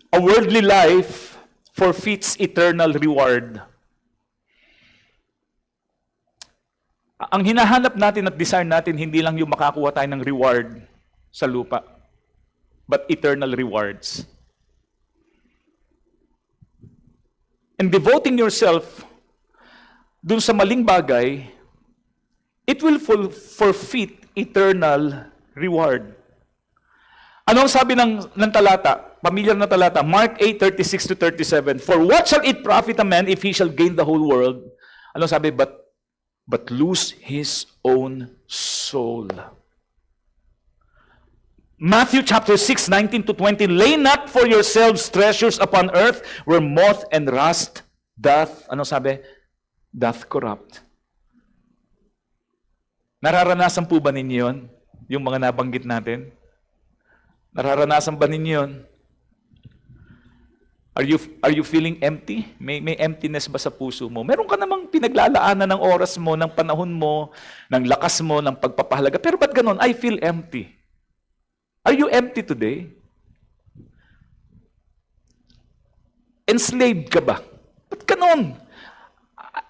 A worldly life forfeits eternal reward. Ang hinahanap natin at desire natin, hindi lang yung makakuha tayo ng reward sa lupa, but eternal rewards. And devoting yourself dun sa maling bagay, it will forfeit eternal reward. Ano ang sabi ng talata? Pamilyar na talata. Mark 8:36-37. For what shall it profit a man if he shall gain the whole world? Ano sabi? But lose his own soul. Matthew chapter 6:19-20. Lay not for yourselves treasures upon earth where moth and rust doth, ano sabi? Doth corrupt. Nararanasan po ba ninyo yun? Yung mga nabanggit natin? Nararanasan ba ninyo yun? Are you feeling empty? May emptiness ba sa puso mo? Meron ka namang pinaglalaanan ng oras mo, ng panahon mo, ng lakas mo, ng pagpapahalaga. Pero ba't ganon? I feel empty. Are you empty today? Enslaved ka ba? Ba't ganon?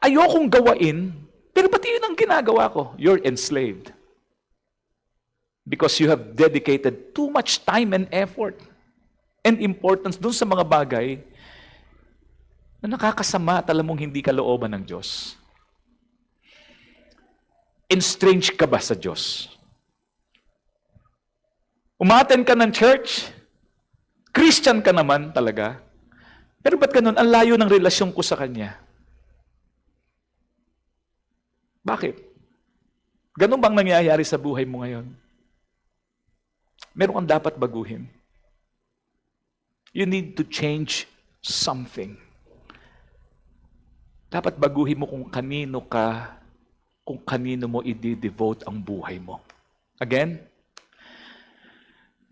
Ayokong gawain, pero ba't yun ang ginagawa ko? You're enslaved. Because you have dedicated too much time and effort and importance dun sa mga bagay na nakakasama at alam mong hindi ka looban ng Diyos. Estranged ka ba sa Diyos? Umaten ka ng church, Christian ka naman talaga, pero ba't ganun? Ang layo ng relasyon ko sa Kanya. Bakit? Ganun bang nangyayari sa buhay mo ngayon? Meron kang dapat baguhin. You need to change something. Dapat baguhin mo kung kanino ka, kung kanino mo i-devote ang buhay mo. Again,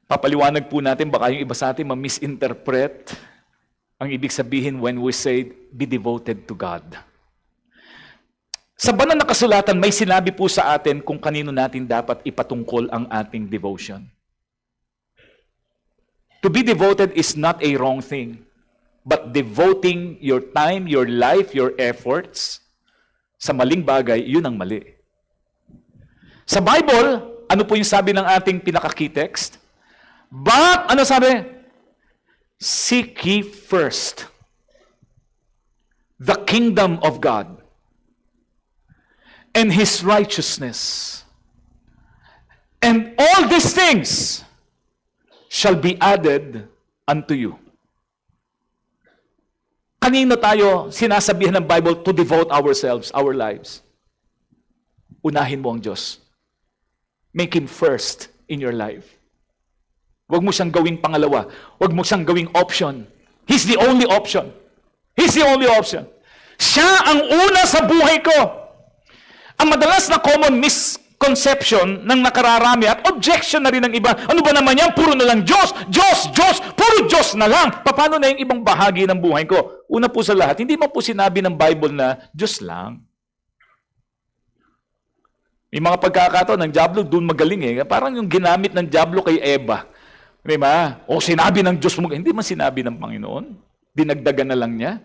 papaliwanag po natin, baka yung iba sa atin ma-misinterpret ang ibig sabihin when we say, be devoted to God. Sa banal na kasulatan, may sinabi po sa atin kung kanino natin dapat ipatungkol ang ating devotion. To be devoted is not a wrong thing, but devoting your time, your life, your efforts sa maling bagay, yun ang mali. Sa Bible, ano po yung sabi ng ating pinaka-key text? But, ano sabi? Seek ye first the kingdom of God and His righteousness. And all these things shall be added unto you. Kanino tayo sinasabihan ng Bible to devote ourselves, our lives? Unahin mo ang Diyos. Make Him first in your life. Huwag mo siyang gawing pangalawa. Huwag mo siyang gawing option. He's the only option. He's the only option. Siya ang una sa buhay ko. Ang madalas na common misconception ng nakararami at objection na rin ng iba, ano ba naman yan? Puro na lang Diyos, Diyos, Diyos, puro Diyos na lang. Paano na yung ibang bahagi ng buhay ko? Una po sa lahat, hindi mo po sinabi ng Bible na Diyos lang. May mga pagkakataon ng Diablo, doon magaling eh. Parang yung ginamit ng Diablo kay Eva. Diba? O sinabi ng Diyos mo, hindi man sinabi ng Panginoon. Dinagdagan na lang niya.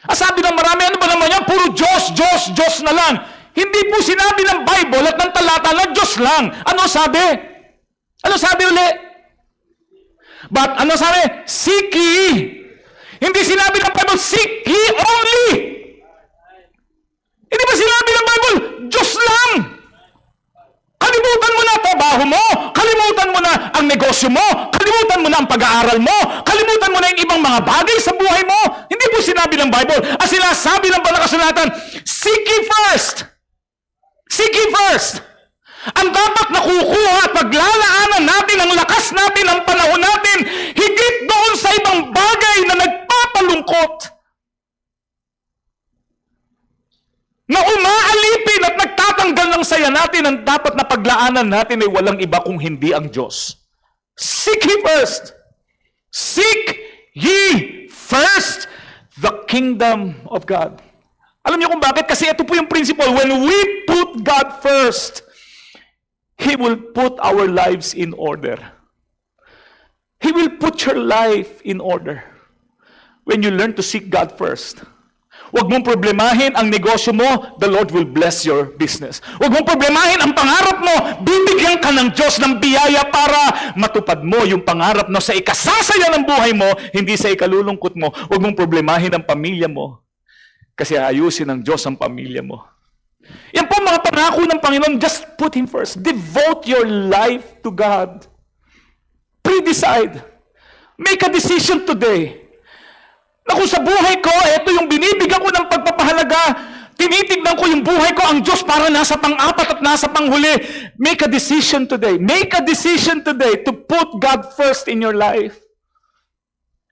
Sabi ng marami, ano ba naman yan? Puro Diyos, Diyos, Diyos na lang. Hindi po sinabi ng Bible at ng talata na Diyos lang. Ano sabi? Ano sabi uli? But ano sabi? Seek ye. Hindi sinabi ng Bible, seek ye only. Hindi ba sinabi ng Bible, Diyos lang. Kalimutan mo na ang trabaho mo. Kalimutan mo na ang negosyo mo. Kalimutan mo na ang pag-aaral mo. Kalimutan mo na yung ibang mga bagay sa buhay mo. Hindi po sinabi ng Bible. Ang sinasabi ng banal na kasulatan, seek ye first. Seek ye first. Ang dapat nakukuha at paglalaanan natin, ang lakas natin, ang panahon natin, higit doon sa ibang bagay na nagpapalungkot, na umaalipin at nagtatanggal ng saya natin, ang dapat na paglaanan natin ay walang iba kung hindi ang Diyos. Seek ye first. Seek ye first the kingdom of God. Alam niyo kung bakit? Kasi ito po yung principle. When we put God first, He will put our lives in order. He will put your life in order. When you learn to seek God first. Huwag mong problemahin ang negosyo mo, the Lord will bless your business. Huwag mong problemahin ang pangarap mo, bibigyan ka ng Diyos ng biyaya para matupad mo yung pangarap na sa ikasasaya ng buhay mo, hindi sa ikalulungkot mo. Huwag mong problemahin ang pamilya mo, kasi ayusin ng Diyos ang pamilya mo. Yan po mga pangako ng Panginoon, just put Him first. Devote your life to God. Pre-decide. Make a decision today. Na kung sa buhay ko, ito yung binibigyan ko ng pagpapahalaga, tinitignan ko yung buhay ko, ang Diyos para nasa pang-apat at nasa panghuli. Make a decision today. Make a decision today to put God first in your life.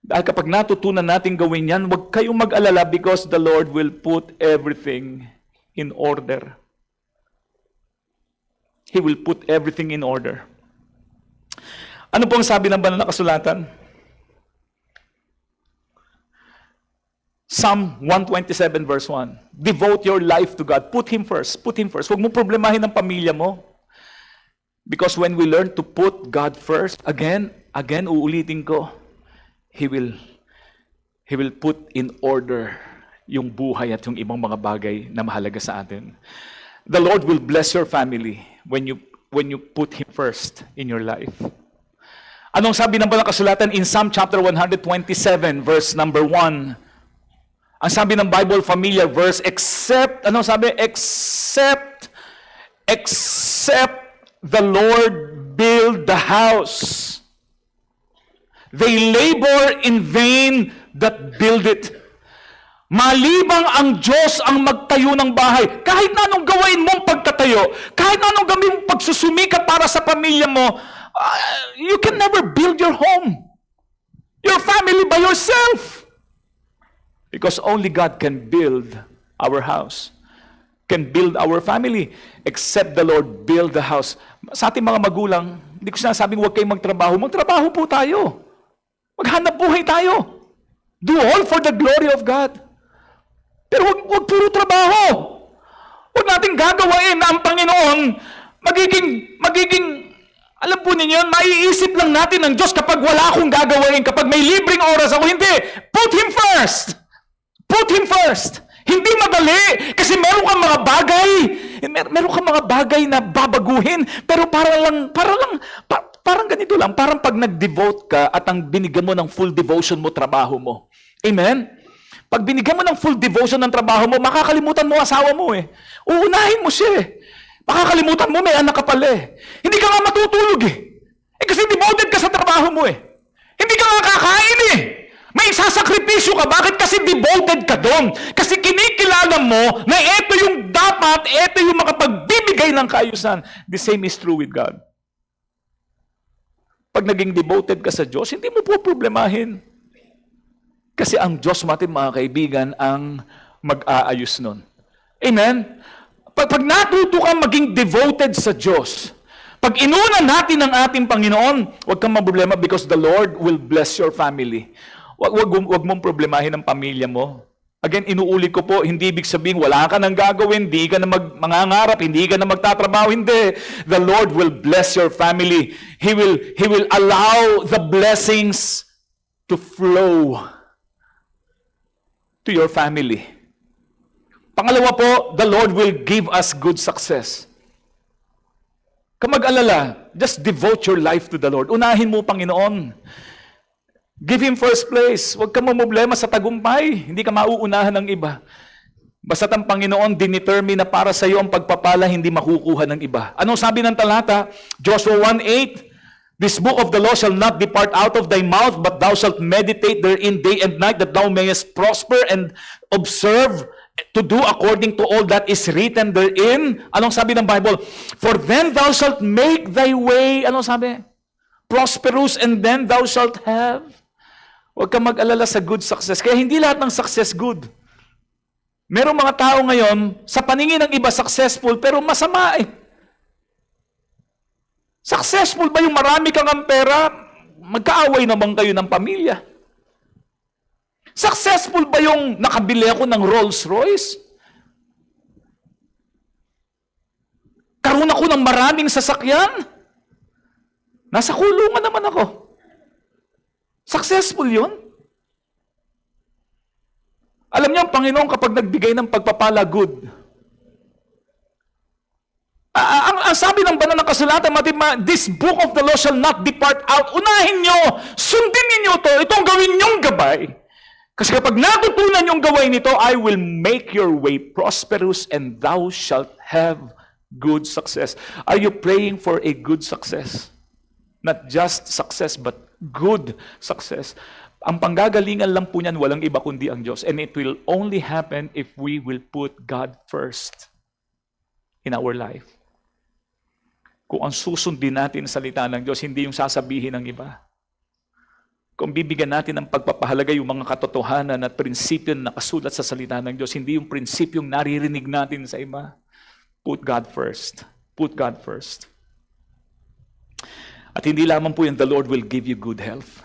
Dahil kapag natutunan natin gawin yan, huwag kayong mag-alala because the Lord will put everything in order. He will put everything in order. Ano pong sabi ng banal na kasulatan? Psalm 127 verse 1. Devote your life to God. Put Him first. Put Him first. Huwag mo problemahin ang pamilya mo. Because when we learn to put God first, again, uulitin ko, He will put in order yung buhay at yung ibang mga bagay na mahalaga sa atin. The Lord will bless your family when you put Him first in your life. Anong sabi ng banal na kasulatan in Psalm chapter 127 verse number 1? Ang sabi ng Bible familiar verse, except the Lord build the house, they labor in vain that build it. Malibang ang Diyos ang magtayo ng bahay. Kahit na anong gawain mong pagtatayo, kahit na anong gawin mong pagsusumika para sa pamilya mo, you can never build your home, your family by yourself. Because only God can build our house, can build our family, except the Lord build the house. Sa ating mga magulang, hindi ko sinasabing huwag kayong magtrabaho. Magtrabaho po tayo. Maghanap buhay tayo. Do all for the glory of God. Pero huwag puro trabaho. Huwag natin gagawain na ang Panginoon magiging alam po ninyo, maiisip lang natin ng Diyos kapag wala akong gagawain, kapag may libreng oras ako. Hindi. Put Him first. Put Him first. Hindi madali. Kasi meron kang mga bagay na babaguhin. Pero parang ganito lang. Parang pag nag-devote ka at ang binigyan mo ng full devotion mo, trabaho mo. Amen? Pag binigyan mo ng full devotion ng trabaho mo, makakalimutan mo asawa mo eh. Uunahin mo siya eh. Makakalimutan mo, may anak ka pala eh. Hindi ka nga matutulog eh. Kasi devoted ka sa trabaho mo eh. Hindi ka nga kakain eh. May sasakripisyo ka. Bakit? Kasi devoted ka doon. Kasi kinikilala mo na ito yung dapat, ito yung makapagbibigay ng kaayusan. The same is true with God. Pag naging devoted ka sa Diyos, hindi mo po problemahin. Kasi ang Diyos natin, mga kaibigan, ang mag-aayos nun. Amen? Pag natuto kang maging devoted sa Diyos, pag inuna natin ang ating Panginoon, huwag kang maproblema because the Lord will bless your family. Huwag mong problemahin ang pamilya mo. Again, inuulit ko po, hindi ibig sabihin wala ka nang gagawin, hindi ka na mangangarap, hindi ka na magtatrabaho, hindi. The Lord will bless your family. He will allow the blessings to flow to your family. Pangalawa po, the Lord will give us good success. Kamag-alala, just devote your life to the Lord. Unahin mo, Panginoon. Give Him first place. Huwag ka mamblema sa tagumpay. Hindi ka mauunahan ng iba. Basta't ang Panginoon dinetermine na para sa iyo ang pagpapala, hindi makukuha ng iba. Anong sabi ng talata? Joshua 1:8, this book of the law shall not depart out of thy mouth, but thou shalt meditate therein day and night, that thou mayest prosper and observe to do according to all that is written therein. Anong sabi ng Bible? For then thou shalt make thy way, anong sabi? Prosperous, and then thou shalt have. Huwag kang mag-alala sa good success. Kaya hindi lahat ng success good. Merong mga tao ngayon, sa paningin ng iba successful, pero masama eh. Successful ba yung marami kang ang pera? Magkaaway naman kayo ng pamilya. Successful ba yung nakabili ako ng Rolls Royce? Karoon ako ng maraming sasakyan? Nasa kulungan naman ako. Successful yun? Alam niyo, ang Panginoon kapag nagbigay ng pagpapala, good. Ang sabi ng banal na kasulatan, this book of the law shall not depart out. Unahin nyo, sundin ninyo ito, itong gawin nyong gabay. Kasi kapag natutunan yung gawin nito, I will make your way prosperous and thou shalt have good success. Are you praying for a good success? Not just success, but good success. Ang panggagalingan lang po niyan, walang iba kundi ang Diyos. And it will only happen if we will put God first in our life. Kung ang susundin natin sa salita ng Diyos, hindi yung sasabihin ng iba. Kung bibigyan natin ng pagpapahalaga yung mga katotohanan at prinsipyo na nakasulat sa salita ng Diyos, hindi yung prinsipyong naririnig natin sa iba. Put God first. Put God first. At hindi lamang po yung the Lord will give you good health.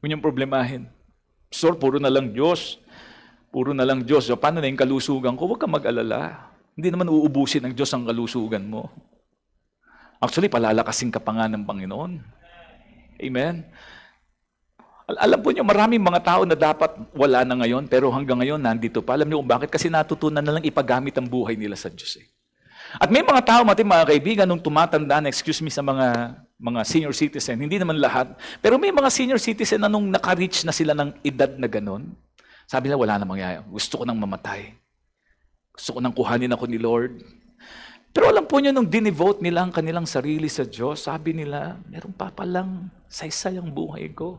Yun yung problemahin. Sir, puro na lang Diyos. Puro na lang Diyos. So, paano na yung kalusugan ko? Huwag kang mag-alala. Hindi naman uubusin ng Diyos ang kalusugan mo. Actually, palalakasin ka pa nga ng Panginoon. Amen? Alam po niyo, maraming mga tao na dapat wala na ngayon, pero hanggang ngayon nandito pa. Alam niyo kung bakit? Kasi natutunan na lang ipagamit ang buhay nila sa Diyos. At may mga tao, mga kaibigan, nung tumatanda na, excuse me, sa mga senior citizen, hindi naman lahat, pero may mga senior citizen na nung naka-reach na sila ng edad na ganun, sabi nila, wala na mangyayari. Gusto ko nang mamatay. Gusto ko nang kuhanin ako ni Lord. Pero alam po niyo, nung dinevote nila ang kanilang sarili sa Diyos, sabi nila, meron pa palang saysay ang buhay ko.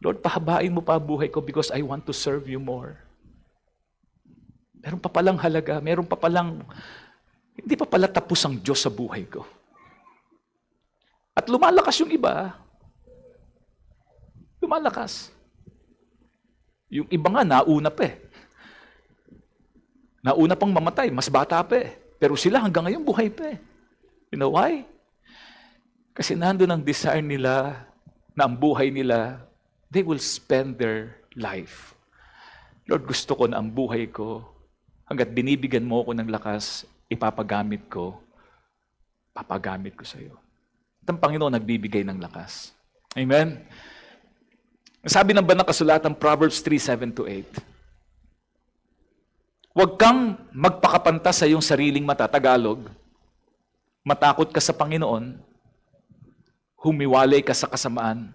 Lord, pahabain mo pa buhay ko because I want to serve you more. Meron pa palang halaga, meron pa palang, hindi pa pala tapos ang Diyos sa buhay ko. At lumalakas yung iba. Lumalakas. Yung iba nga, nauna pa eh. Nauna pang mamatay, mas bata pa eh. Pero sila hanggang ngayon buhay pa eh. You know why? Kasi nandun ang desire nila, na ang buhay nila, they will spend their life. Lord, gusto ko na ang buhay ko, hanggat binibigyan mo ako ng lakas, ipapagamit ko sa iyo. At ang Panginoon nagbibigay ng lakas. Amen? Sabi ng banal na kasulatan, Proverbs 3:7-8, huwag kang magpakapanta sa iyong sariling mata, Tagalog, matakot ka sa Panginoon, humiwalay ka sa kasamaan,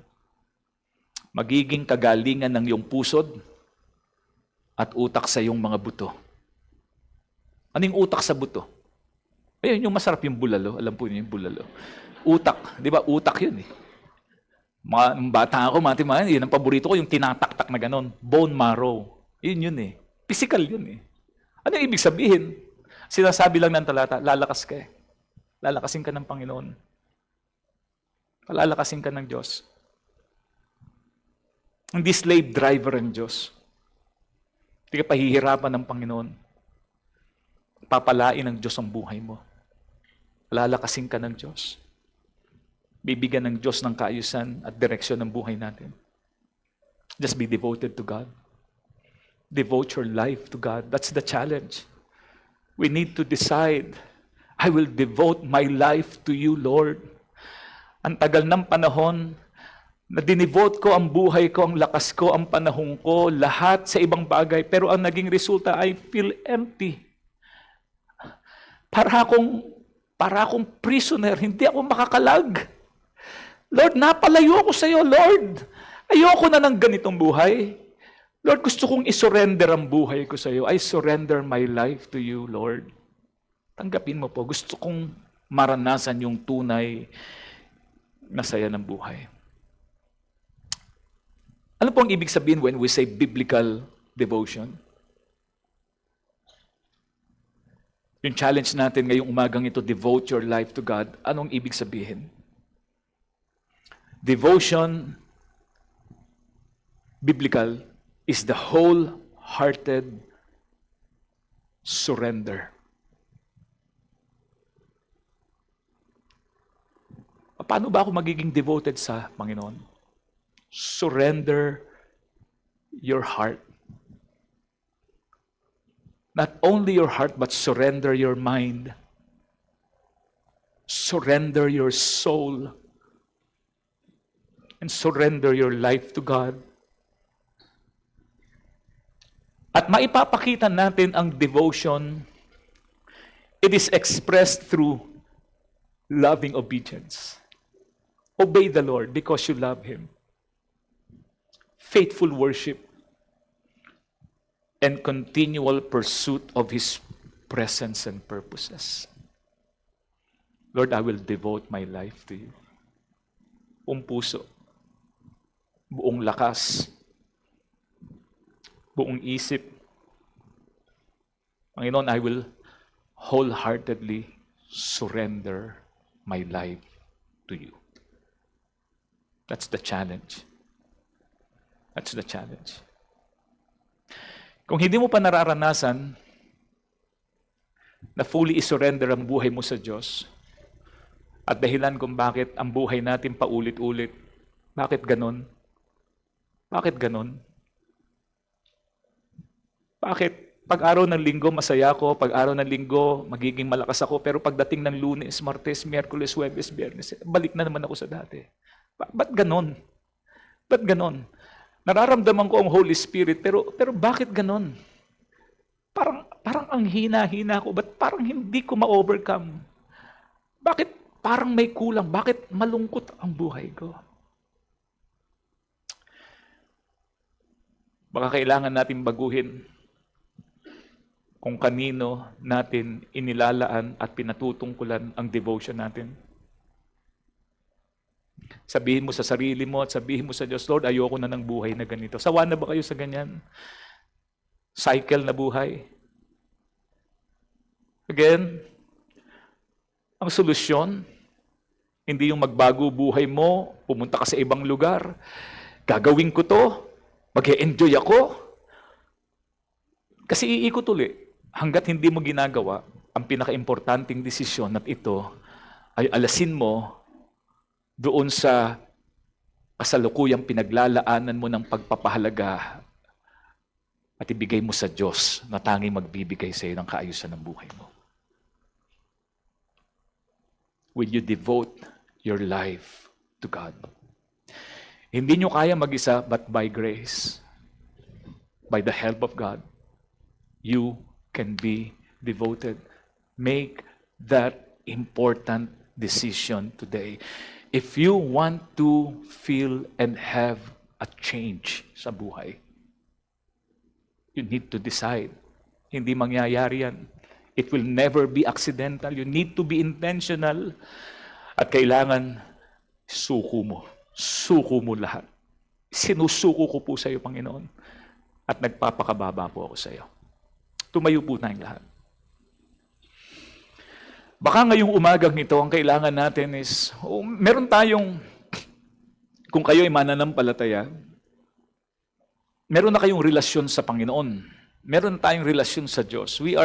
magiging kagalingan ng iyong pusod at utak sa iyong mga buto. Ano yung utak sa buto? Ayun, yung masarap yung bulalo. Alam po niyo yung bulalo. Utak. Di ba? Utak yun eh. Mga bata ako, yun ang paborito ko, yung tinataktak na ganon. Bone marrow. Yun eh. Physical yun eh. Ano yung ibig sabihin? Sinasabi lang ng talata, lalakas ka eh. Lalakasin ka ng Panginoon. Lalakasin ka ng Diyos. Hindi slave driver ang Diyos. Hindi ka pahihirapan ng Panginoon. Papalain ng Diyos ang buhay mo. Lalakasin ka ng Diyos. Bibigyan ng Diyos ng kaayusan at direksyon ng buhay natin. Just be devoted to God. Devote your life to God. That's the challenge. We need to decide, I will devote my life to you, Lord. Ang tagal ng panahon, na dinivote ko ang buhay ko, ang lakas ko, ang panahon ko, lahat sa ibang bagay, pero ang naging resulta, I feel empty. Para akong prisoner, hindi ako makakalag. Lord, napalayo ako sa iyo, Lord. Ayoko na ng ganitong buhay. Lord, gusto kong isurrender ang buhay ko sa iyo. I surrender my life to you, Lord. Tanggapin mo po, gusto kong maranasan yung tunay na saya ng buhay. Ano po ang ibig sabihin when we say biblical devotion? Yung challenge natin ngayong umagang ito, devote your life to God. Anong ibig sabihin? Devotion, biblical, is the wholehearted surrender. Paano ba ako magiging devoted sa Panginoon? Surrender your heart. Not only your heart, but surrender your mind. Surrender your soul. And surrender your life to God. At maipapakita natin ang devotion, it is expressed through loving obedience. Obey the Lord because you love Him. Faithful worship, and continual pursuit of His presence and purposes. Lord, I will devote my life to you. Buong puso, buong lakas, buong isip. Panginoon, I will wholeheartedly surrender my life to you. That's the challenge. That's the challenge. Kung hindi mo pa nararanasan na fully isurrender ang buhay mo sa Diyos, at dahilan kung bakit ang buhay natin paulit-ulit, bakit ganon? Bakit ganon? Bakit? Pag-araw ng linggo, masaya ako. Pag-araw ng linggo, magiging malakas ako. Pero pagdating ng Lunes, Martes, Miyerkules, Huwebes, Biyernes, balik na naman ako sa dati. Ba't ganon? Ba't ganon? Nararamdaman ko ang Holy Spirit, pero bakit ganon? Parang ang hina-hina ko, ba't parang hindi ko ma-overcome? Bakit parang may kulang? Bakit malungkot ang buhay ko? Baka kailangan natin baguhin kung kanino natin inilalaan at pinatutungkulan ang devotion natin. Sabihin mo sa sarili mo at sabihin mo sa Diyos, Lord, ayoko na ng buhay na ganito. Sawa na ba kayo sa ganyan? Cycle na buhay. Again, ang solusyon, hindi yung magbago buhay mo, pumunta ka sa ibang lugar, gagawin ko to, mag-e-enjoy ako. Kasi iikot uli. Hanggat hindi mo ginagawa, ang pinaka-importanting desisyon at ito ay alasin mo doon sa kasalukuyang pinaglalaanan mo ng pagpapahalaga at ibigay mo sa Diyos na tanging magbibigay sa iyo ng kaayusan ng buhay mo. Will you devote your life to God? Hindi nyo kaya mag-isa, but by grace, by the help of God, you can be devoted. Make that important decision today. If you want to feel and have a change sa buhay, you need to decide. Hindi mangyayari yan. It will never be accidental. You need to be intentional. At kailangan, suko mo. Suko mo lahat. Sinusuko ko po sa iyo, Panginoon. At nagpapakababa po ako sa iyo. Tumayo po tayong lahat. Baka ngayong umagang ito, ang kailangan natin is, meron tayong, kung kayo ay mananampalataya, meron na kayong relasyon sa Panginoon. Meron tayong relasyon sa Diyos. We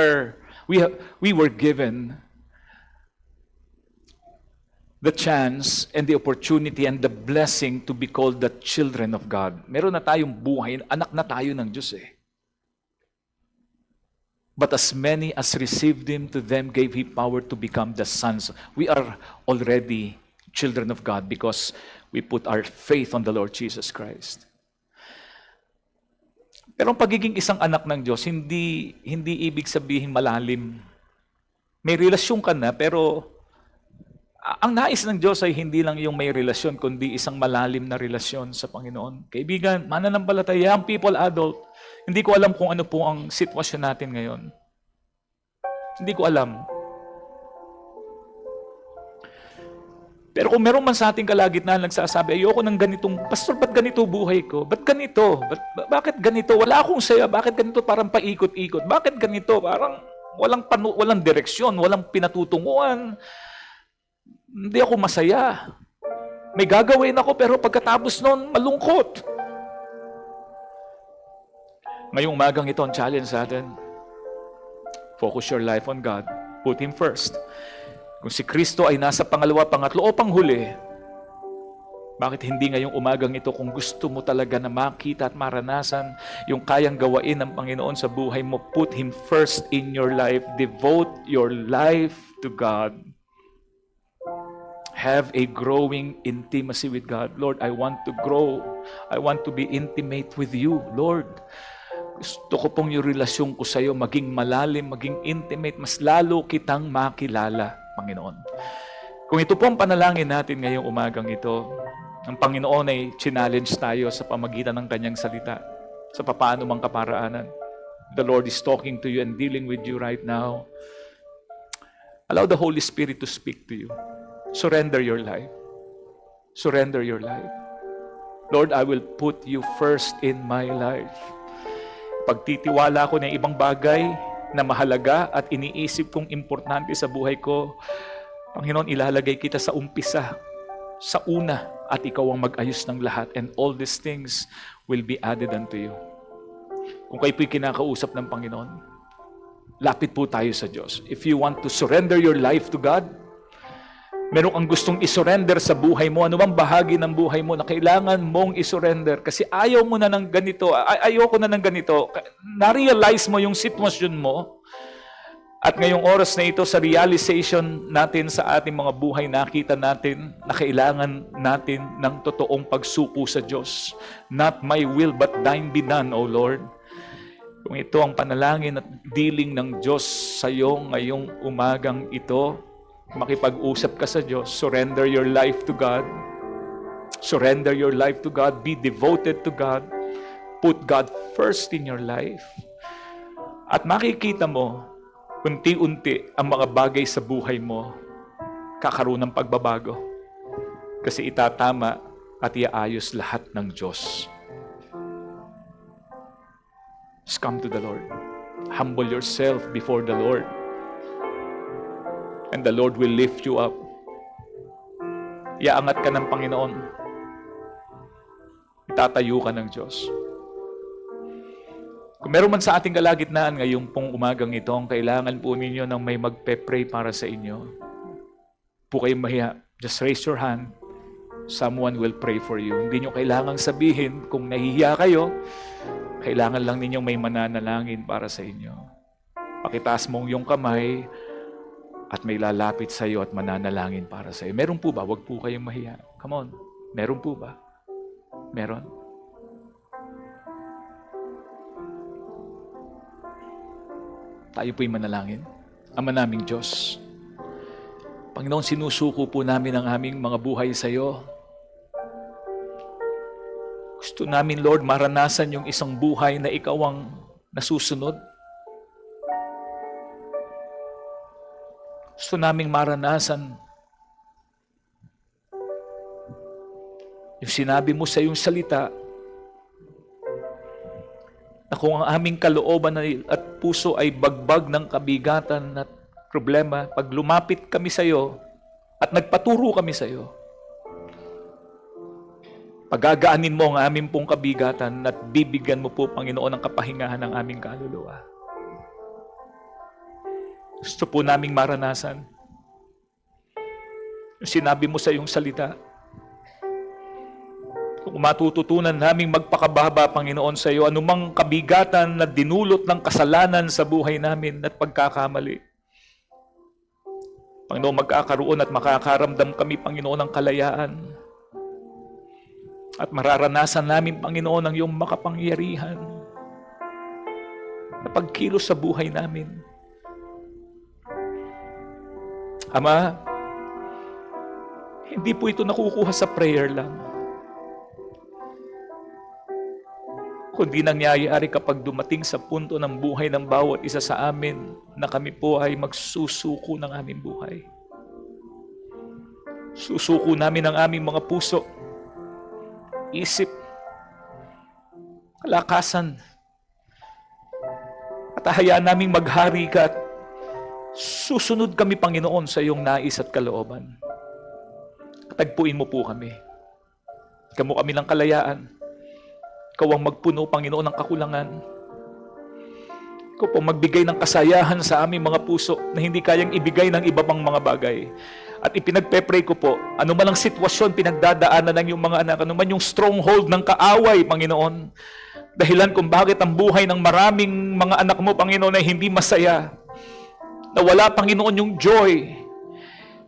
were given the chance and the opportunity and the blessing to be called the children of God. Meron na tayong buhay, anak na tayo ng Diyos eh. But as many as received Him, to them gave He power to become the sons. We are already children of God because we put our faith on the Lord Jesus Christ. Pero ang pagiging isang anak ng Diyos, hindi ibig sabihin malalim. May relasyon ka na, pero ang nais ng Diyos ay hindi lang yung may relasyon, kundi isang malalim na relasyon sa Panginoon. Kaibigan, mananampalataya, young people, adult, hindi ko alam kung ano po ang sitwasyon natin ngayon. Hindi ko alam. Pero kung meron man sa ating kalagitnaan nagsasabi, ayoko ng ganitong, Pastor, ba't ganito buhay ko? Ba't ganito? Bakit ganito? Wala akong saya. Bakit ganito? Parang paikot-ikot. Bakit ganito? Parang walang direksyon, walang pinatutunguhan. Hindi ako masaya. May gagawin ako, pero pagkatapos nun, malungkot. Ngayong umagang ito, ang challenge sa atin, focus your life on God. Put Him first. Kung si Kristo ay nasa pangalawa, pangatlo o panghuli, bakit hindi ngayong umagang ito kung gusto mo talaga na makita at maranasan yung kayang gawain ng Panginoon sa buhay mo, put Him first in your life. Devote your life to God. Have a growing intimacy with God. Lord, I want to grow. I want to be intimate with you, Lord. Gusto ko pong yung relasyon ko sa iyo maging malalim, maging intimate, mas lalo kitang makilala, Panginoon. Kung ito pong panalangin natin ngayong umagang ito, ang Panginoon ay challenge tayo sa pamagitan ng Kanyang salita, sa papaano mang kaparaanan. The Lord is talking to you and dealing with you right now. Allow the Holy Spirit to speak to you. Surrender your life. Surrender your life. Lord, I will put you first in my life. Pagtitiwala ko ng ibang bagay na mahalaga at iniisip kong importante sa buhay ko, Panginoon, ilalagay kita sa umpisa, sa una, at ikaw ang mag-ayos ng lahat, and all these things will be added unto you. Kung kayo po'y kinakausap ng Panginoon, lapit po tayo sa Diyos. If you want to surrender your life to God, meron kang gustong isurrender sa buhay mo, ano bang bahagi ng buhay mo na kailangan mong isurrender kasi ayaw mo na ng ganito, ayoko na ng ganito, na-realize mo yung sitwasyon mo, at ngayong oras na ito sa realization natin sa ating mga buhay, nakita natin na kailangan natin ng totoong pagsuko sa Diyos. Not my will but thine be done, O Lord. Kung ito ang panalangin at dealing ng Diyos sa iyo ngayong umagang ito, makipag-usap ka sa Diyos, surrender your life to God. Surrender your life to God. Be devoted to God. Put God first in your life. At makikita mo, unti-unti ang mga bagay sa buhay mo kakaroon ng pagbabago. Kasi itatama at iaayos lahat ng Diyos. Just come to the Lord. Humble yourself before the Lord. And the Lord will lift you up. Iaangat ka ng Panginoon. Itatayo ka ng Diyos. Kung meron man sa ating kalagitnaan ngayong pong umagang ito, ang kailangan po ninyo ng may magpe-pray para sa inyo. Po kayong mahiya. Just raise your hand. Someone will pray for you. Hindi nyo kailangang sabihin kung nahihiya kayo. Kailangan lang ninyong may mananalangin para sa inyo. Pakitaas mong yung kamay at may lalapit sa iyo at mananalangin para sa iyo. Meron po ba? Huwag po kayong mahiya. Come on. Meron po ba? Meron? Tayo po'y manalangin. Ama naming Diyos, Panginoon, sinusuko po namin ang aming mga buhay sa iyo. Gusto namin, Lord, maranasan yung isang buhay na ikaw ang nasusunod. Gusto naming maranasan yung sinabi mo sa iyong salita na kung ang aming kalooban at puso ay bagbag ng kabigatan at problema, pag lumapit kami sa iyo at nagpaturo kami sa iyo, pagagaanin mo ang aming pong kabigatan at bibigyan mo po, Panginoon, ang kapahingahan ng aming kaluluwa. Gusto po naming maranasan yung sinabi mo sa iyong salita. Kung matututunan naming magpakababa, Panginoon, sa iyo, anumang kabigatan na dinulot ng kasalanan sa buhay namin at pagkakamali, Panginoon, magkakaroon at makakaramdam kami, Panginoon, ng kalayaan. At mararanasan namin, Panginoon, ang iyong makapangyarihan na pagkilos sa buhay namin. Ama, hindi po ito nakukuha sa prayer lang, kundi nangyayari kapag dumating sa punto ng buhay ng bawat isa sa amin na kami po ay magsusuko ng aming buhay. Susuko namin ang aming mga puso, isip, kalakasan, at hayaan naming maghari ka at susunod kami, Panginoon, sa iyong nais at kalooban. Tagpuin mo po kami. Ikaw mo kami ng kalayaan. Ikaw ang magpuno, Panginoon, ng kakulangan. Ikaw po magbigay ng kasayahan sa aming mga puso na hindi kayang ibigay ng iba pang mga bagay. At ipinagpe-pray ko po, ano man ang sitwasyon pinagdadaanan ng iyong mga anak, ano man yung stronghold ng kaaway, Panginoon, dahilan kung bakit ang buhay ng maraming mga anak mo, Panginoon, ay hindi masaya, na wala, Panginoon, yung joy.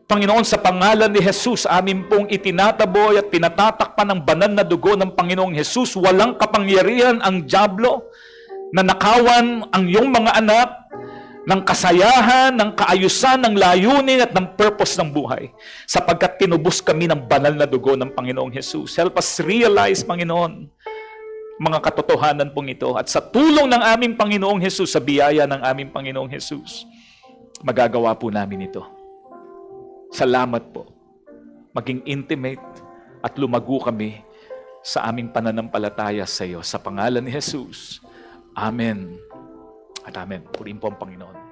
Panginoon, sa pangalan ni Jesus, amin pong itinataboy at pinatatakpan ng banal na dugo ng Panginoong Jesus. Walang kapangyarihan ang dyablo na nakawan ang iyong mga anak ng kasayahan, ng kaayusan, ng layunin at ng purpose ng buhay. Sapagkat tinubos kami ng banal na dugo ng Panginoong Jesus. Help us realize, Panginoon, mga katotohanan pong ito. At sa tulong ng aming Panginoong Jesus, sa biyaya ng aming Panginoong Jesus, magagawa po namin ito. Salamat po. Maging intimate at lumago kami sa aming pananampalataya sa iyo. Sa pangalan ni Jesus. Amen. At amen. Purihin po ang Panginoon.